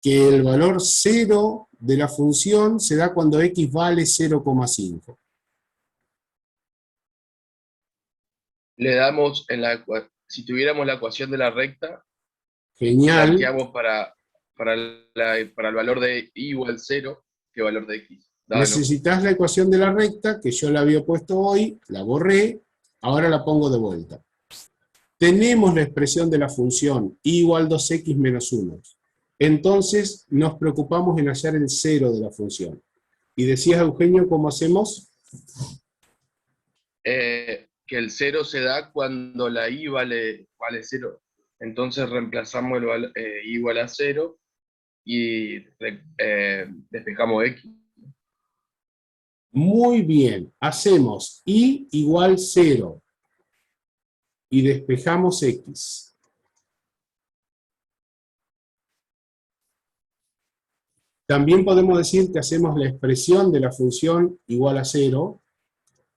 que el valor 0 de la función se da cuando x vale 0,5?
Le damos, si tuviéramos la ecuación de la recta,
Genial.
planteamos para el valor de y igual 0, ¿qué valor de x?
Necesitas la ecuación de la recta, que yo la había puesto hoy, la borré, ahora la pongo de vuelta. tenemos la expresión de la función y igual 2x menos 1. Entonces nos preocupamos en hallar el cero de la función. Y decías, Eugenio, ¿cómo hacemos?
Que el 0 se da cuando la i vale 0. Entonces reemplazamos el i igual a 0 y despejamos x.
Muy bien, hacemos i igual 0 y despejamos x. También podemos decir que hacemos la expresión de la función igual a 0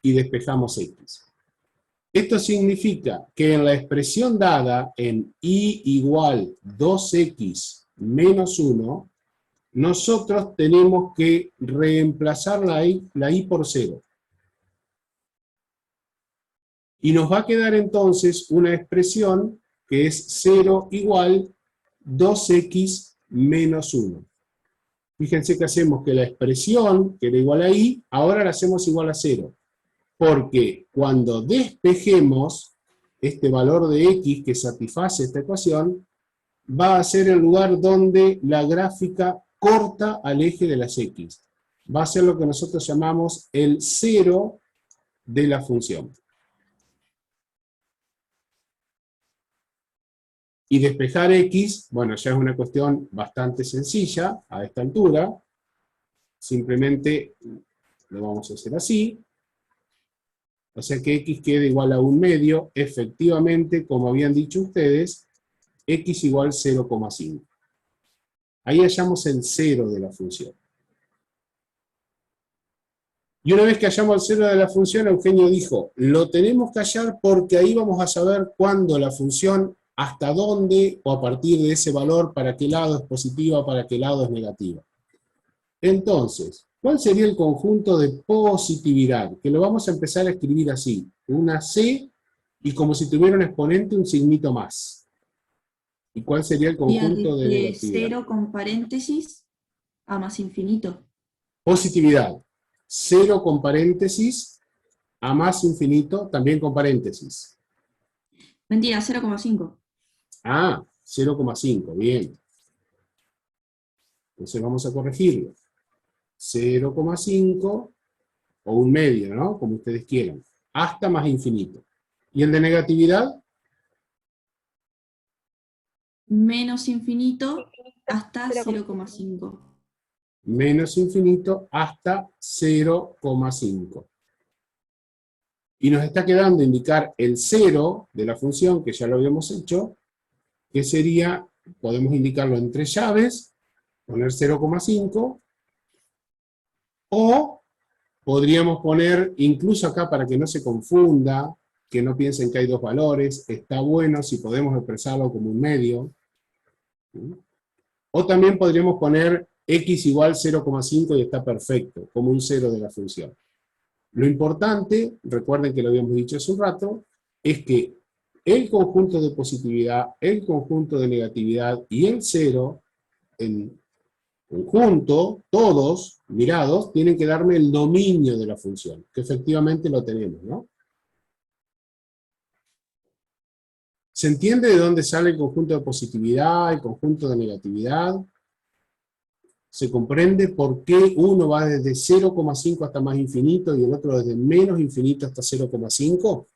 y despejamos x. Esto significa que en la expresión dada en i igual 2x menos 1, nosotros tenemos que reemplazar la i por 0. Y nos va a quedar entonces una expresión que es 0 igual 2x menos 1. Fíjense que hacemos que la expresión, que era igual a i, ahora la hacemos igual a 0. Porque cuando despejemos este valor de x que satisface esta ecuación, va a ser el lugar donde la gráfica corta al eje de las x. Va a ser lo que nosotros llamamos el cero de la función. Y despejar x, bueno, ya es una cuestión bastante sencilla a esta altura. Simplemente lo vamos a hacer así. O sea que x queda igual a 1/2. Efectivamente, como habían dicho ustedes, x igual 0,5. Ahí hallamos el cero de la función. Y una vez que hallamos el cero de la función, Eugenio dijo, lo tenemos que hallar porque ahí vamos a saber cuándo la función, hasta dónde, o a partir de ese valor, para qué lado es positiva, para qué lado es negativa. Entonces, ¿cuál sería el conjunto de positividad? Que lo vamos a empezar a escribir así, una C, y como si tuviera un exponente, un signito más. ¿Y cuál sería el conjunto de negatividad?
0 con paréntesis a más infinito.
Positividad. 0 con paréntesis a más infinito, también con paréntesis.
Mentira, 0,5.
Ah, 0,5, bien. Entonces vamos a corregirlo. 0,5 o 1/2, ¿no? Como ustedes quieran. Hasta más infinito. ¿Y el de negatividad?
Menos infinito hasta 0,5.
Menos infinito hasta 0,5. Y nos está quedando indicar el 0 de la función, que ya lo habíamos hecho, que sería, podemos indicarlo en 3 llaves, poner 0,5, o podríamos poner, incluso acá para que no se confunda, que no piensen que hay dos valores, está bueno si podemos expresarlo como un medio. O también podríamos poner x igual 0,5 y está perfecto, como un 0 de la función. Lo importante, recuerden que lo habíamos dicho hace un rato, es que el conjunto de positividad, el conjunto de negatividad y el 0, en conjunto, todos, mirados, tienen que darme el dominio de la función, que efectivamente lo tenemos, ¿no? ¿Se entiende de dónde sale el conjunto de positividad, el conjunto de negatividad? ¿Se comprende por qué uno va desde 0,5 hasta más infinito y el otro desde menos infinito hasta 0,5?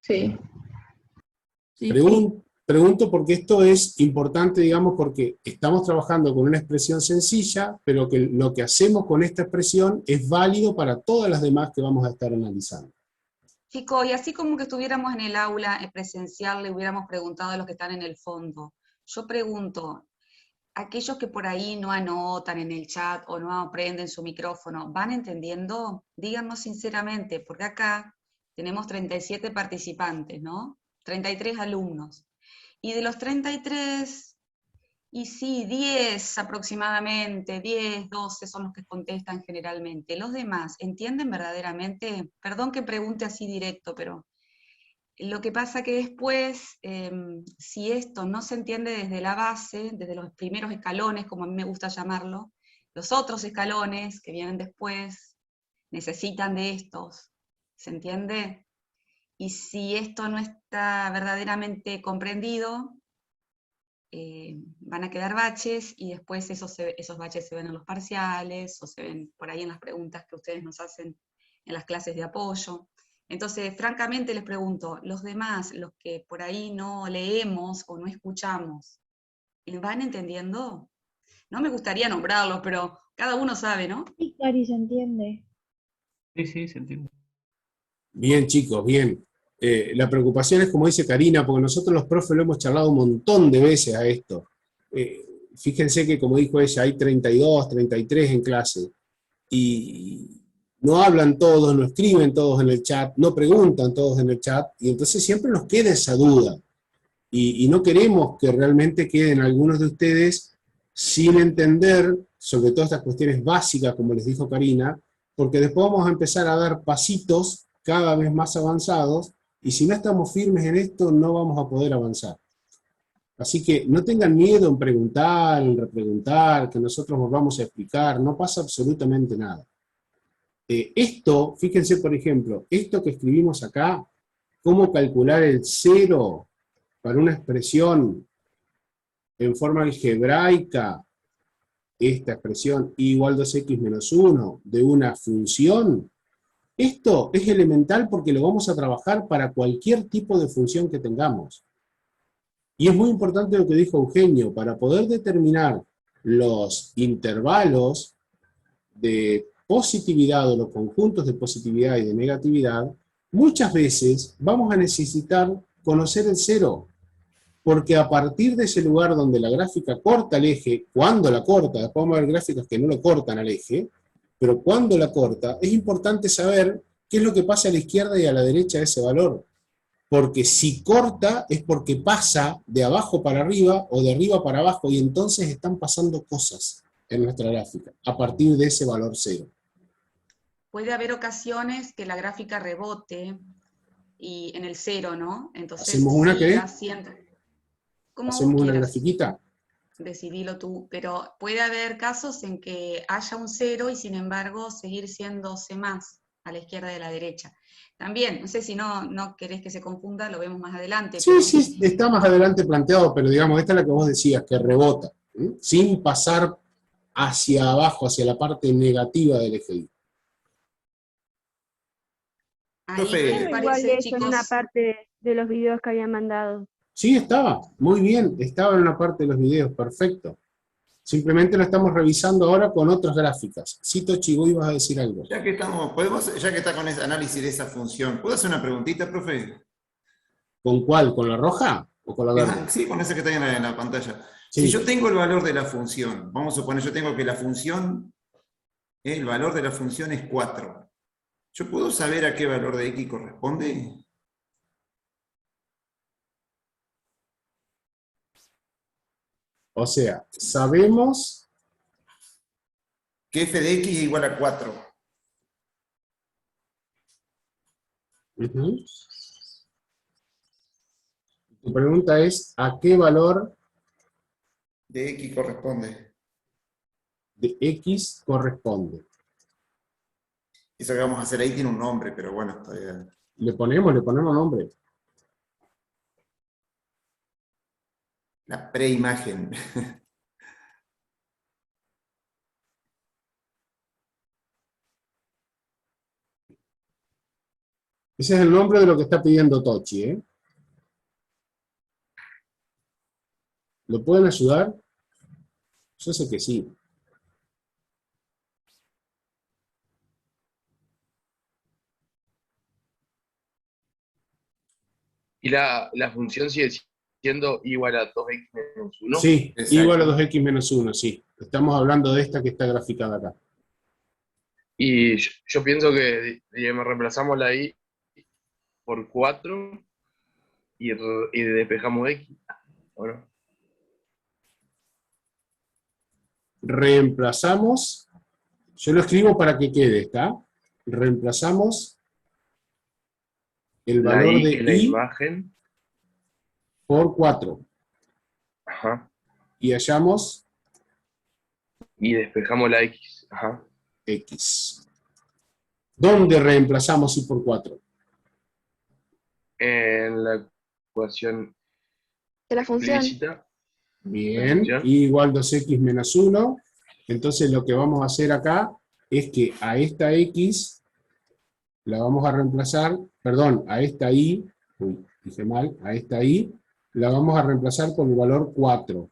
Sí.
Pregunto porque esto es importante, digamos, porque estamos trabajando con una expresión sencilla, pero que lo que hacemos con esta expresión es válido para todas las demás que vamos a estar analizando.
Chicos, y así como que estuviéramos en el aula presencial, le hubiéramos preguntado a los que están en el fondo. Yo pregunto, aquellos que por ahí no anotan en el chat o no prenden su micrófono, ¿van entendiendo? Díganos sinceramente, porque acá tenemos 37 participantes, ¿no? 33 alumnos. Y de los 33, y sí, 10 aproximadamente, 10, 12 son los que contestan generalmente. Los demás, ¿entienden verdaderamente? Perdón que pregunte así directo, pero lo que pasa que después, si esto no se entiende desde la base, desde los primeros escalones, como a mí me gusta llamarlo, los otros escalones que vienen después necesitan de estos. ¿Se entiende? Y si esto no está verdaderamente comprendido, van a quedar baches y después esos baches se ven en los parciales o se ven por ahí en las preguntas que ustedes nos hacen en las clases de apoyo. Entonces, francamente les pregunto, los demás, los que por ahí no leemos o no escuchamos, ¿van entendiendo? No me gustaría nombrarlos, pero cada uno sabe, ¿no?
Sí, Cari, se entiende.
Sí, sí, se entiende.
Bien, chicos, bien. La preocupación es como dice Karina, porque nosotros los profes lo hemos charlado un montón de veces a esto. Fíjense que, como dijo ella, hay 32, 33 en clase, y no hablan todos, no escriben todos en el chat, no preguntan todos en el chat, y entonces siempre nos queda esa duda. Y no queremos que realmente queden algunos de ustedes sin entender, sobre todo estas cuestiones básicas, como les dijo Karina, porque después vamos a empezar a dar pasitos cada vez más avanzados, y si no estamos firmes en esto, no vamos a poder avanzar. Así que no tengan miedo en preguntar, en repreguntar, que nosotros os vamos a explicar, no pasa absolutamente nada. Esto, fíjense por ejemplo, esto que escribimos acá, cómo calcular el 0 para una expresión en forma algebraica, esta expresión y igual 2x menos 1 de una función, esto es elemental porque lo vamos a trabajar para cualquier tipo de función que tengamos. Y es muy importante lo que dijo Eugenio, para poder determinar los intervalos de positividad o los conjuntos de positividad y de negatividad, muchas veces vamos a necesitar conocer el 0, porque a partir de ese lugar donde la gráfica corta el eje, cuando la corta, después vamos a ver gráficas que no lo cortan al eje, pero cuando la corta, es importante saber qué es lo que pasa a la izquierda y a la derecha de ese valor. Porque si corta es porque pasa de abajo para arriba o de arriba para abajo, y entonces están pasando cosas en nuestra gráfica, a partir de ese valor 0.
Puede haber ocasiones que la gráfica rebote y en el 0, ¿no? Entonces
¿Hacemos una qué?
haciendo. Como
¿Hacemos
vos
una
quieras.
grafiquita?
Decidilo tú, pero puede haber casos en que haya un 0 y sin embargo seguir siendo C más a la izquierda y a la derecha. También, no sé si no querés que se confunda, lo vemos más adelante.
Sí,
pero
sí, está más adelante planteado, pero digamos, esta es la que vos decías, que rebota, ¿sí? Sin pasar hacia abajo, hacia la parte negativa del eje Y.
ahí, ¿qué les
Igual
parece,
eso en una
chicos?
parte de los videos que habían mandado.
Sí, estaba, muy bien, estaba en una parte de los videos, perfecto. Simplemente lo estamos revisando ahora con otras gráficas. Cito, Chigo, ibas a decir algo.
Ya que está con ese análisis de esa función, ¿puedo hacer una preguntita, profe?
¿Con cuál? ¿Con la roja o con la verde?
Sí, con esa que está en la pantalla.
Sí.
Si yo tengo el valor de la función, vamos a suponer, yo tengo que la función, el valor de la función es 4. ¿Yo puedo saber a qué valor de x corresponde?
O sea, sabemos
que f de x es igual a 4.
Tu pregunta es, ¿a qué valor
de x corresponde?
De x corresponde.
Eso que vamos a hacer ahí tiene un nombre, pero bueno, está bien.
Le ponemos nombre.
La preimagen.
Ese es el nombre de lo que está pidiendo Tochi, ¿eh? ¿Lo pueden ayudar? Yo sé que sí.
Y la función sigue siendo igual a 2x menos 1.
Sí,
Exacto.
igual a 2x menos 1, sí. Estamos hablando de esta que está graficada acá.
Y yo pienso que, digamos, reemplazamos la y por 4 y despejamos x. ¿O no?
Reemplazamos, yo lo escribo para que quede, ¿está? Reemplazamos el valor de
en la
y
imagen.
por 4.
Ajá.
Y hallamos
Y despejamos la x. Ajá.
x. ¿Dónde reemplazamos I por 4?
En la ecuación
De la función.
explícita.
Bien,
Ya.
I igual 2x menos 1. Entonces lo que vamos a hacer acá es que a esta x la vamos a reemplazar, perdón, a esta y, uy, dije mal, a esta y, la vamos a reemplazar por el valor 4.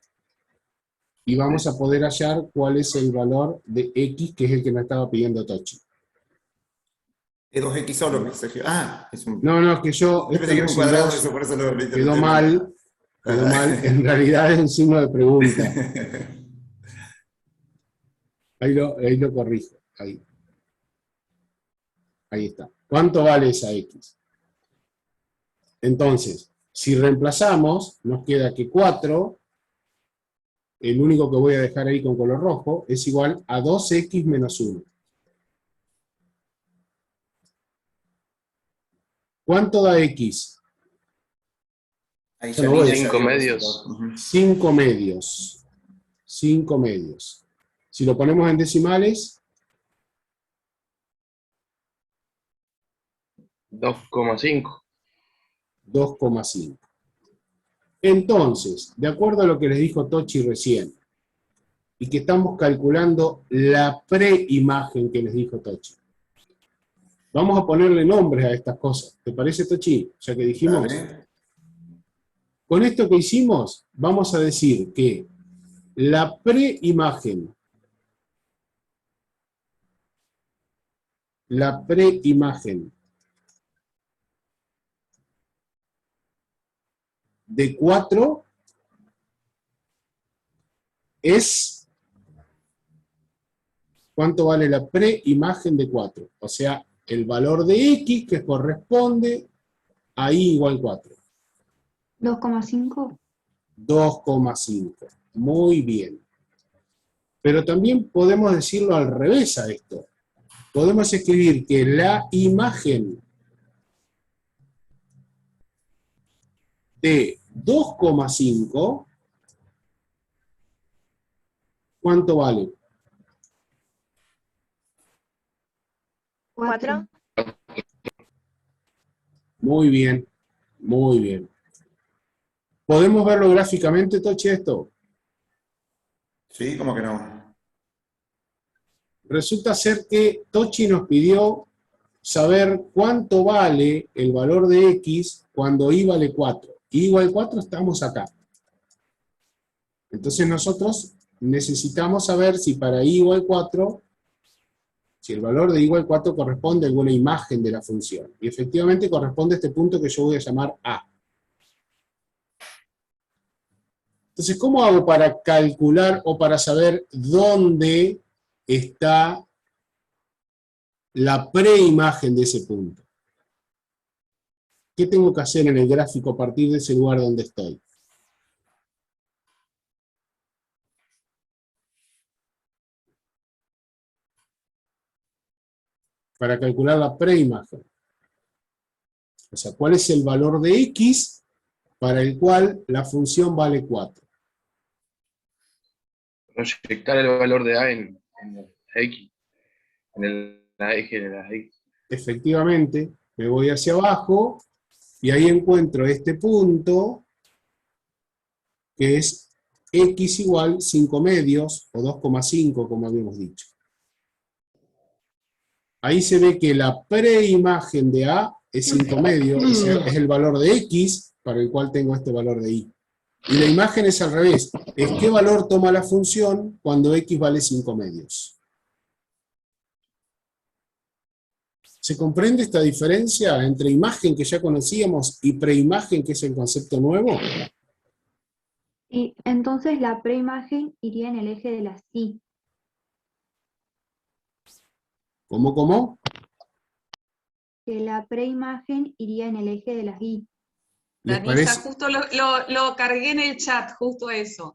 Y vamos a poder hallar cuál es el valor de x, que es el que me estaba pidiendo Tochi.
Es 2x solo, Sergio. Ah, es un...
No, es que yo,
Yo
esto
pensé que
no
era un
es un
cuadrado,
2,
eso por eso lo
quedó mal, en realidad es un signo de pregunta. Ahí lo corrijo, ahí está. ¿Cuánto vale esa x? Entonces, si reemplazamos, nos queda que 4, el único que voy a dejar ahí con color rojo, es igual a 2x menos 1. ¿Cuánto da x?
Ahí
Ya no voy a
5
saber.
medios.
5 medios. 5 medios. Si lo ponemos en decimales,
2,5.
2,5. Entonces, de acuerdo a lo que les dijo Tochi recién, y que estamos calculando la preimagen que les dijo Tochi, vamos a ponerle nombres a estas cosas. ¿Te parece, Tochi? Ya que dijimos.
Dale.
Con esto que hicimos, vamos a decir que la preimagen de 4 es, ¿cuánto vale la preimagen de 4? O sea, el valor de x que corresponde a y igual 4.
2,5.
2,5. Muy bien. Pero también podemos decirlo al revés a esto. Podemos escribir que la imagen de 2,5, ¿cuánto vale?
4.
Muy bien, muy bien. ¿Podemos verlo gráficamente, Tochi, esto?
Sí, ¿cómo que no?
Resulta ser que Tochi nos pidió saber cuánto vale el valor de x cuando y vale 4. Y igual 4 estamos acá. Entonces nosotros necesitamos saber si para y igual 4, si el valor de y igual 4 corresponde a alguna imagen de la función. Y efectivamente corresponde a este punto que yo voy a llamar A. Entonces, ¿cómo hago para calcular o para saber dónde está la preimagen de ese punto? ¿Qué tengo que hacer en el gráfico a partir de ese lugar donde estoy? Para calcular la preimagen. O sea, ¿cuál es el valor de x para el cual la función vale 4?
Proyectar el valor de A en la X. En la eje de la X.
Efectivamente, me voy hacia abajo y ahí encuentro este punto que es x igual 5 medios o 2,5 como habíamos dicho. Ahí se ve que la preimagen de A es 5 medios, o sea, es el valor de x para el cual tengo este valor de y. Y la imagen es al revés, es qué valor toma la función cuando x vale 5 medios. ¿Se comprende esta diferencia entre imagen que ya conocíamos y preimagen, que es el concepto nuevo?
Y entonces la preimagen iría en el eje de las y.
¿Cómo?
Que la preimagen iría en el eje de las y.
¿Les
Danisa,
parece?
justo lo cargué en el chat, justo eso.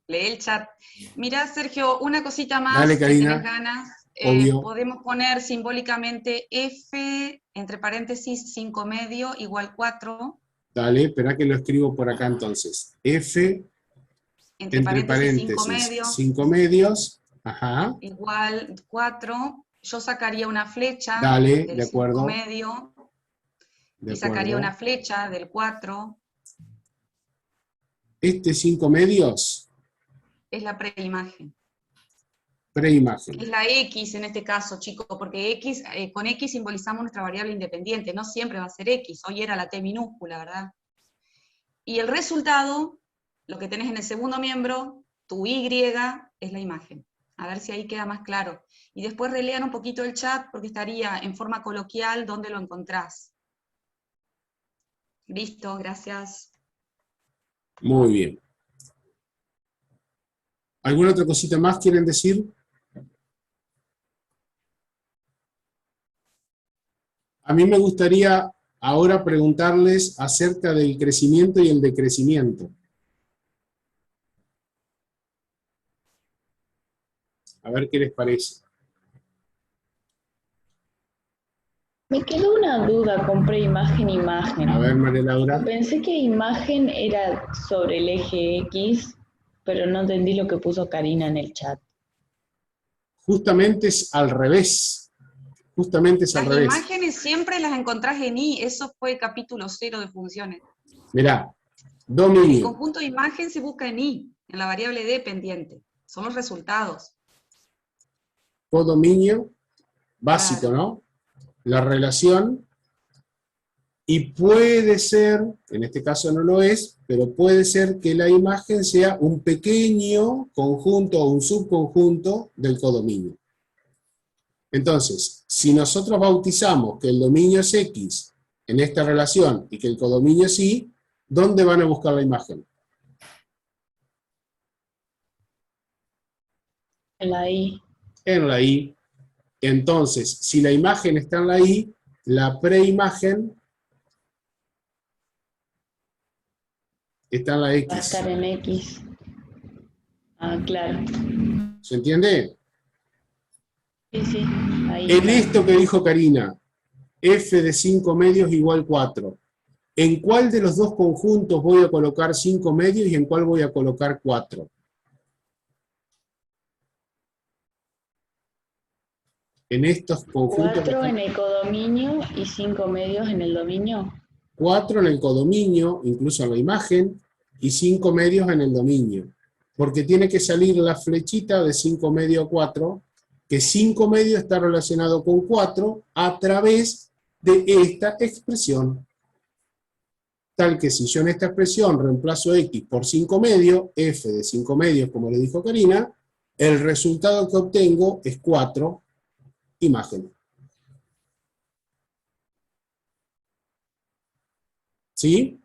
Lee el chat. Mirá, Sergio, una cosita más,
Dale,
si
Karina.
tenés ganas.
Obvio.
Podemos poner simbólicamente f, entre paréntesis, 5 medio, igual 4.
Dale, espera que lo escribo por acá entonces. F, entre paréntesis, 5 medios, ajá,
igual 4. yo sacaría una flecha
Dale,
del
de
5
acuerdo.
medio,
De
y sacaría
acuerdo.
una flecha del 4,
Este 5 medios,
es la preimagen.
preimagen.
Es la X en este caso, chicos, porque X, con X simbolizamos nuestra variable independiente, no siempre va a ser X, hoy era la T minúscula, ¿verdad? Y el resultado, lo que tenés en el segundo miembro, tu Y, es la imagen. A ver si ahí queda más claro. Y después relean un poquito el chat, porque estaría en forma coloquial donde lo encontrás. Listo, gracias.
Muy bien. ¿Alguna otra cosita más quieren decir? A mí me gustaría ahora preguntarles acerca del crecimiento y el decrecimiento. A ver qué les parece.
Me quedó una duda con preimagen e imagen.
A ver, María Laura.
Pensé que imagen era sobre el eje X, pero no entendí lo que puso Karina en el chat.
Justamente es al revés. Justamente es al
Las
revés.
imágenes siempre las encontrás en Y, eso fue capítulo 0 de funciones.
Mirá,
El
dominio.
conjunto de imagen se busca en Y, en la variable dependiente. Son los resultados.
Codominio, básico,
Claro.
¿no? La relación, y puede ser, en este caso no lo es, pero puede ser que la imagen sea un pequeño conjunto o un subconjunto del codominio. Entonces, si nosotros bautizamos que el dominio es X en esta relación y que el codominio es Y, ¿dónde van a buscar la imagen?
En la I.
En la Y. Entonces, si la imagen está en la Y, la preimagen está en la
Va a
X.
estar en X. Ah, claro.
¿Se entiende?
Sí, sí. Ahí
En
está.
esto que dijo Karina, f de 5 medios igual 4. ¿En cuál de los dos conjuntos voy a colocar 5 medios y en cuál voy a colocar 4? En estos conjuntos...
4 en el codominio y 5 medios en el dominio.
4 en el codominio, incluso en la imagen, y 5 medios en el dominio. Porque tiene que salir la flechita de 5 medios a 4, que 5 medios está relacionado con 4 a través de esta expresión. Tal que si yo en esta expresión reemplazo X por 5 medios, F de 5 medios, como le dijo Karina, el resultado que obtengo es 4 imágenes. ¿Sí?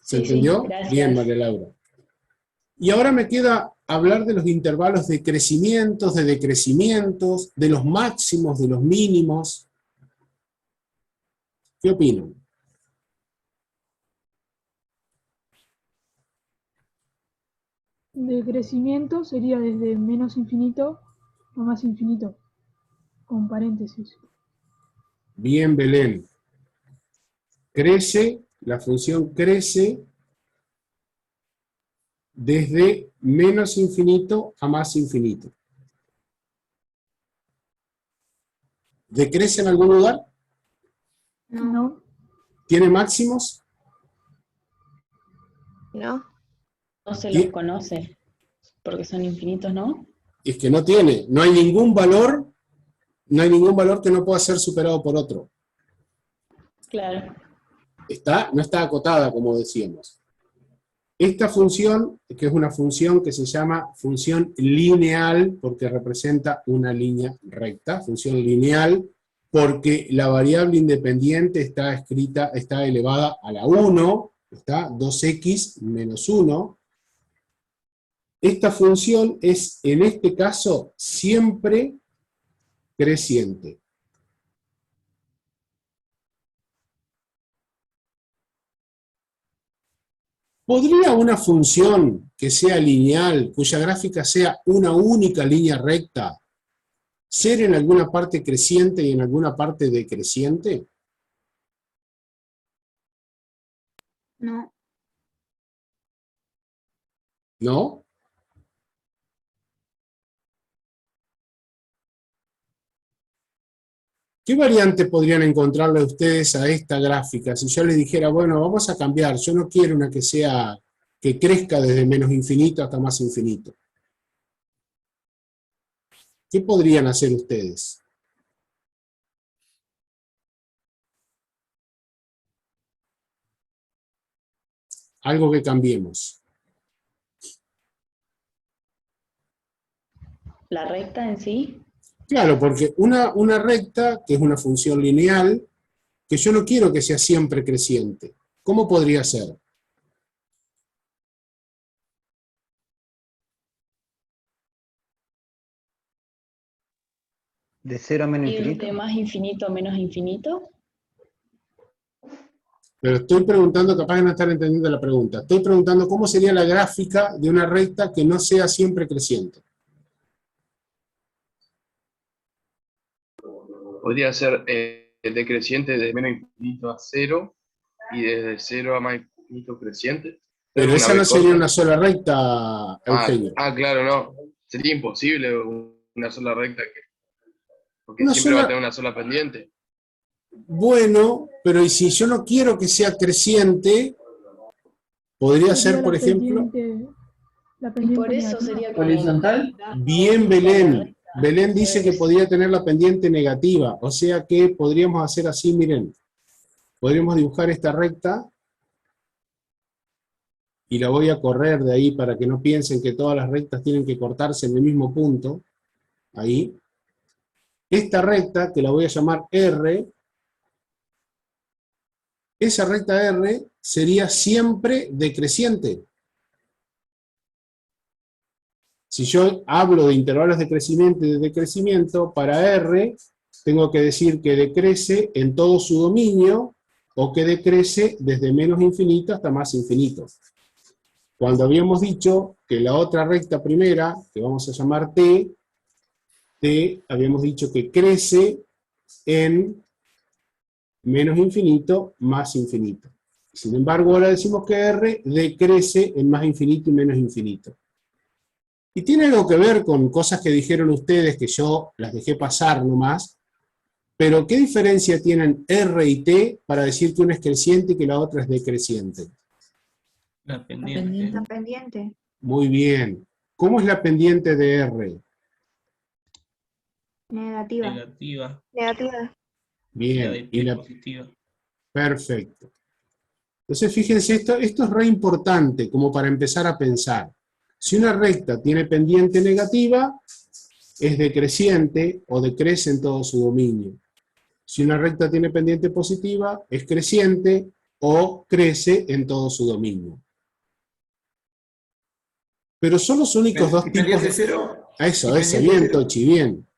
¿Se
Sí,
entendió?
sí, gracias.
Bien, María Laura. Y ahora me queda hablar de los intervalos de crecimientos, de decrecimientos, de los máximos, de los mínimos. ¿Qué opinan?
De crecimiento sería desde menos infinito a más infinito, con paréntesis.
Bien, Belén. Crece, la función crece desde menos infinito a más infinito. ¿Decrece en algún lugar?
No.
¿Tiene máximos?
¿No?
No se los conoce, porque son infinitos, ¿no?
Es que no tiene, no hay ningún valor que no pueda ser superado por otro.
Claro.
No está acotada, como decíamos. Esta función, que es una función que se llama función lineal, porque representa una línea recta, función lineal, porque la variable independiente está elevada a la 1, está 2x menos 1. Esta función es, en este caso, siempre creciente. ¿Podría una función que sea lineal, cuya gráfica sea una única línea recta, ser en alguna parte creciente y en alguna parte decreciente?
No.
¿No? ¿Qué variante podrían encontrarle ustedes a esta gráfica? Si yo les dijera, bueno, vamos a cambiar, yo no quiero una que crezca desde menos infinito hasta más infinito. ¿Qué podrían hacer ustedes? Algo que cambiemos.
¿La recta en sí?
Claro, porque una recta, que es una función lineal, que yo no quiero que sea siempre creciente. ¿Cómo podría ser?
¿De 0 a menos
¿Ir
infinito?
de más infinito a menos infinito?
Pero estoy preguntando, capaz de no estar entendiendo la pregunta. Estoy preguntando cómo sería la gráfica de una recta que no sea siempre creciente.
Podría ser decreciente de menos infinito a 0 y desde 0 a más infinito creciente.
Pero esa no sería una sola recta, Eugenio.
Claro, no. Sería imposible una sola recta, porque
Una
siempre va a
sola-
tener una sola pendiente.
Bueno, pero ¿y si yo no quiero que sea creciente? Podría ser, por ejemplo...
La
Y
pendiente
por eso
negativa.
sería como...
¿Horizontal?
Bien, Belén. Belén dice que podría tener la pendiente negativa. O sea que podríamos hacer así, miren. Podríamos dibujar esta recta y la voy a correr de ahí para que no piensen que todas las rectas tienen que cortarse en el mismo punto. Ahí. Esta recta, que la voy a llamar R, esa recta R sería siempre decreciente. Si yo hablo de intervalos de crecimiento y de decrecimiento, para R tengo que decir que decrece en todo su dominio o que decrece desde menos infinito hasta más infinito. Cuando habíamos dicho que la otra recta primera, que vamos a llamar T, habíamos dicho que crece en menos infinito, más infinito. Sin embargo, ahora decimos que R decrece en más infinito y menos infinito. Y tiene algo que ver con cosas que dijeron ustedes, que yo las dejé pasar nomás, pero ¿qué diferencia tienen R y T para decir que una es creciente y que la otra es decreciente?
La pendiente.
La pendiente.
Muy bien. ¿Cómo es la pendiente de R?
Negativa.
Negativa.
Negativa.
Bien.
Y la positiva.
Perfecto. Entonces, fíjense, esto es re importante como para empezar a pensar. Si una recta tiene pendiente negativa, es decreciente o decrece en todo su dominio. Si una recta tiene pendiente positiva, es creciente o crece en todo su dominio. Pero son los únicos dos tipos
¿Pendiente
de...
cero?
Eso,
¿Y
eso,
pendiente
bien,
cero?
Tochi, bien.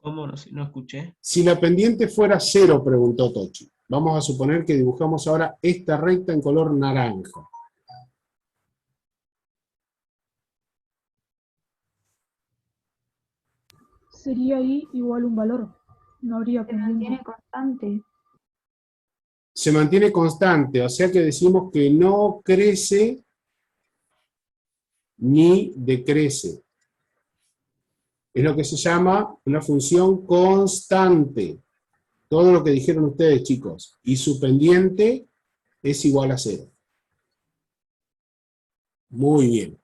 ¿Cómo? No escuché.
Si la pendiente fuera 0, preguntó Tochi. Vamos a suponer que dibujamos ahora esta recta en color naranja.
Sería I igual un valor. No habría
Se mantiene
pendiente.
constante.
Se mantiene constante, o sea que decimos que no crece ni decrece. Es lo que se llama una función constante. Todo lo que dijeron ustedes, chicos. Y su pendiente es igual a 0. Muy bien.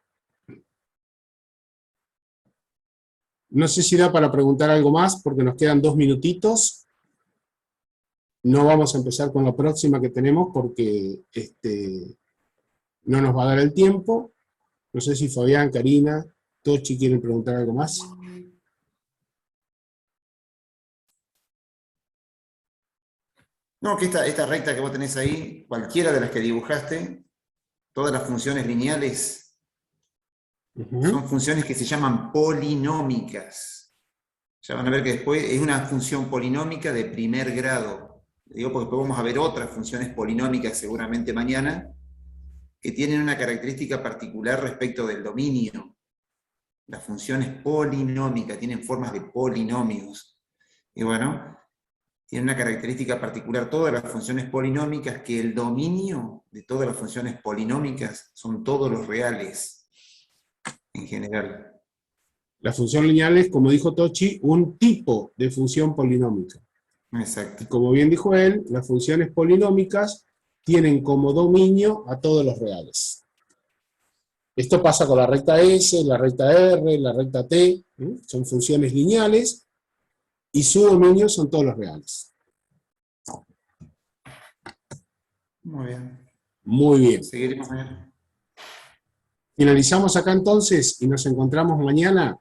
No sé si da para preguntar algo más, porque nos quedan 2 minutitos. No vamos a empezar con la próxima que tenemos, porque no nos va a dar el tiempo. No sé si Fabián, Karina, Tochi quieren preguntar algo más.
No, que esta recta que vos tenés ahí, cualquiera de las que dibujaste, todas las funciones lineales son funciones que se llaman polinómicas. Ya van a ver que después es una función polinómica de primer grado. Digo porque después vamos a ver otras funciones polinómicas seguramente mañana, que tienen una característica particular respecto del dominio. Las funciones polinómicas tienen formas de polinomios. Y bueno, tienen una característica particular todas las funciones polinómicas, que el dominio de todas las funciones polinómicas son todos los reales, en general.
La función lineal es, como dijo Tochi, un tipo de función polinómica.
Exacto.
Y como bien dijo él, las funciones polinómicas tienen como dominio a todos los reales. Esto pasa con la recta S, la recta R, la recta T, son funciones lineales, y su dominio son todos los reales.
Muy bien.
Muy bien.
Seguiremos mañana.
Finalizamos acá entonces y nos encontramos mañana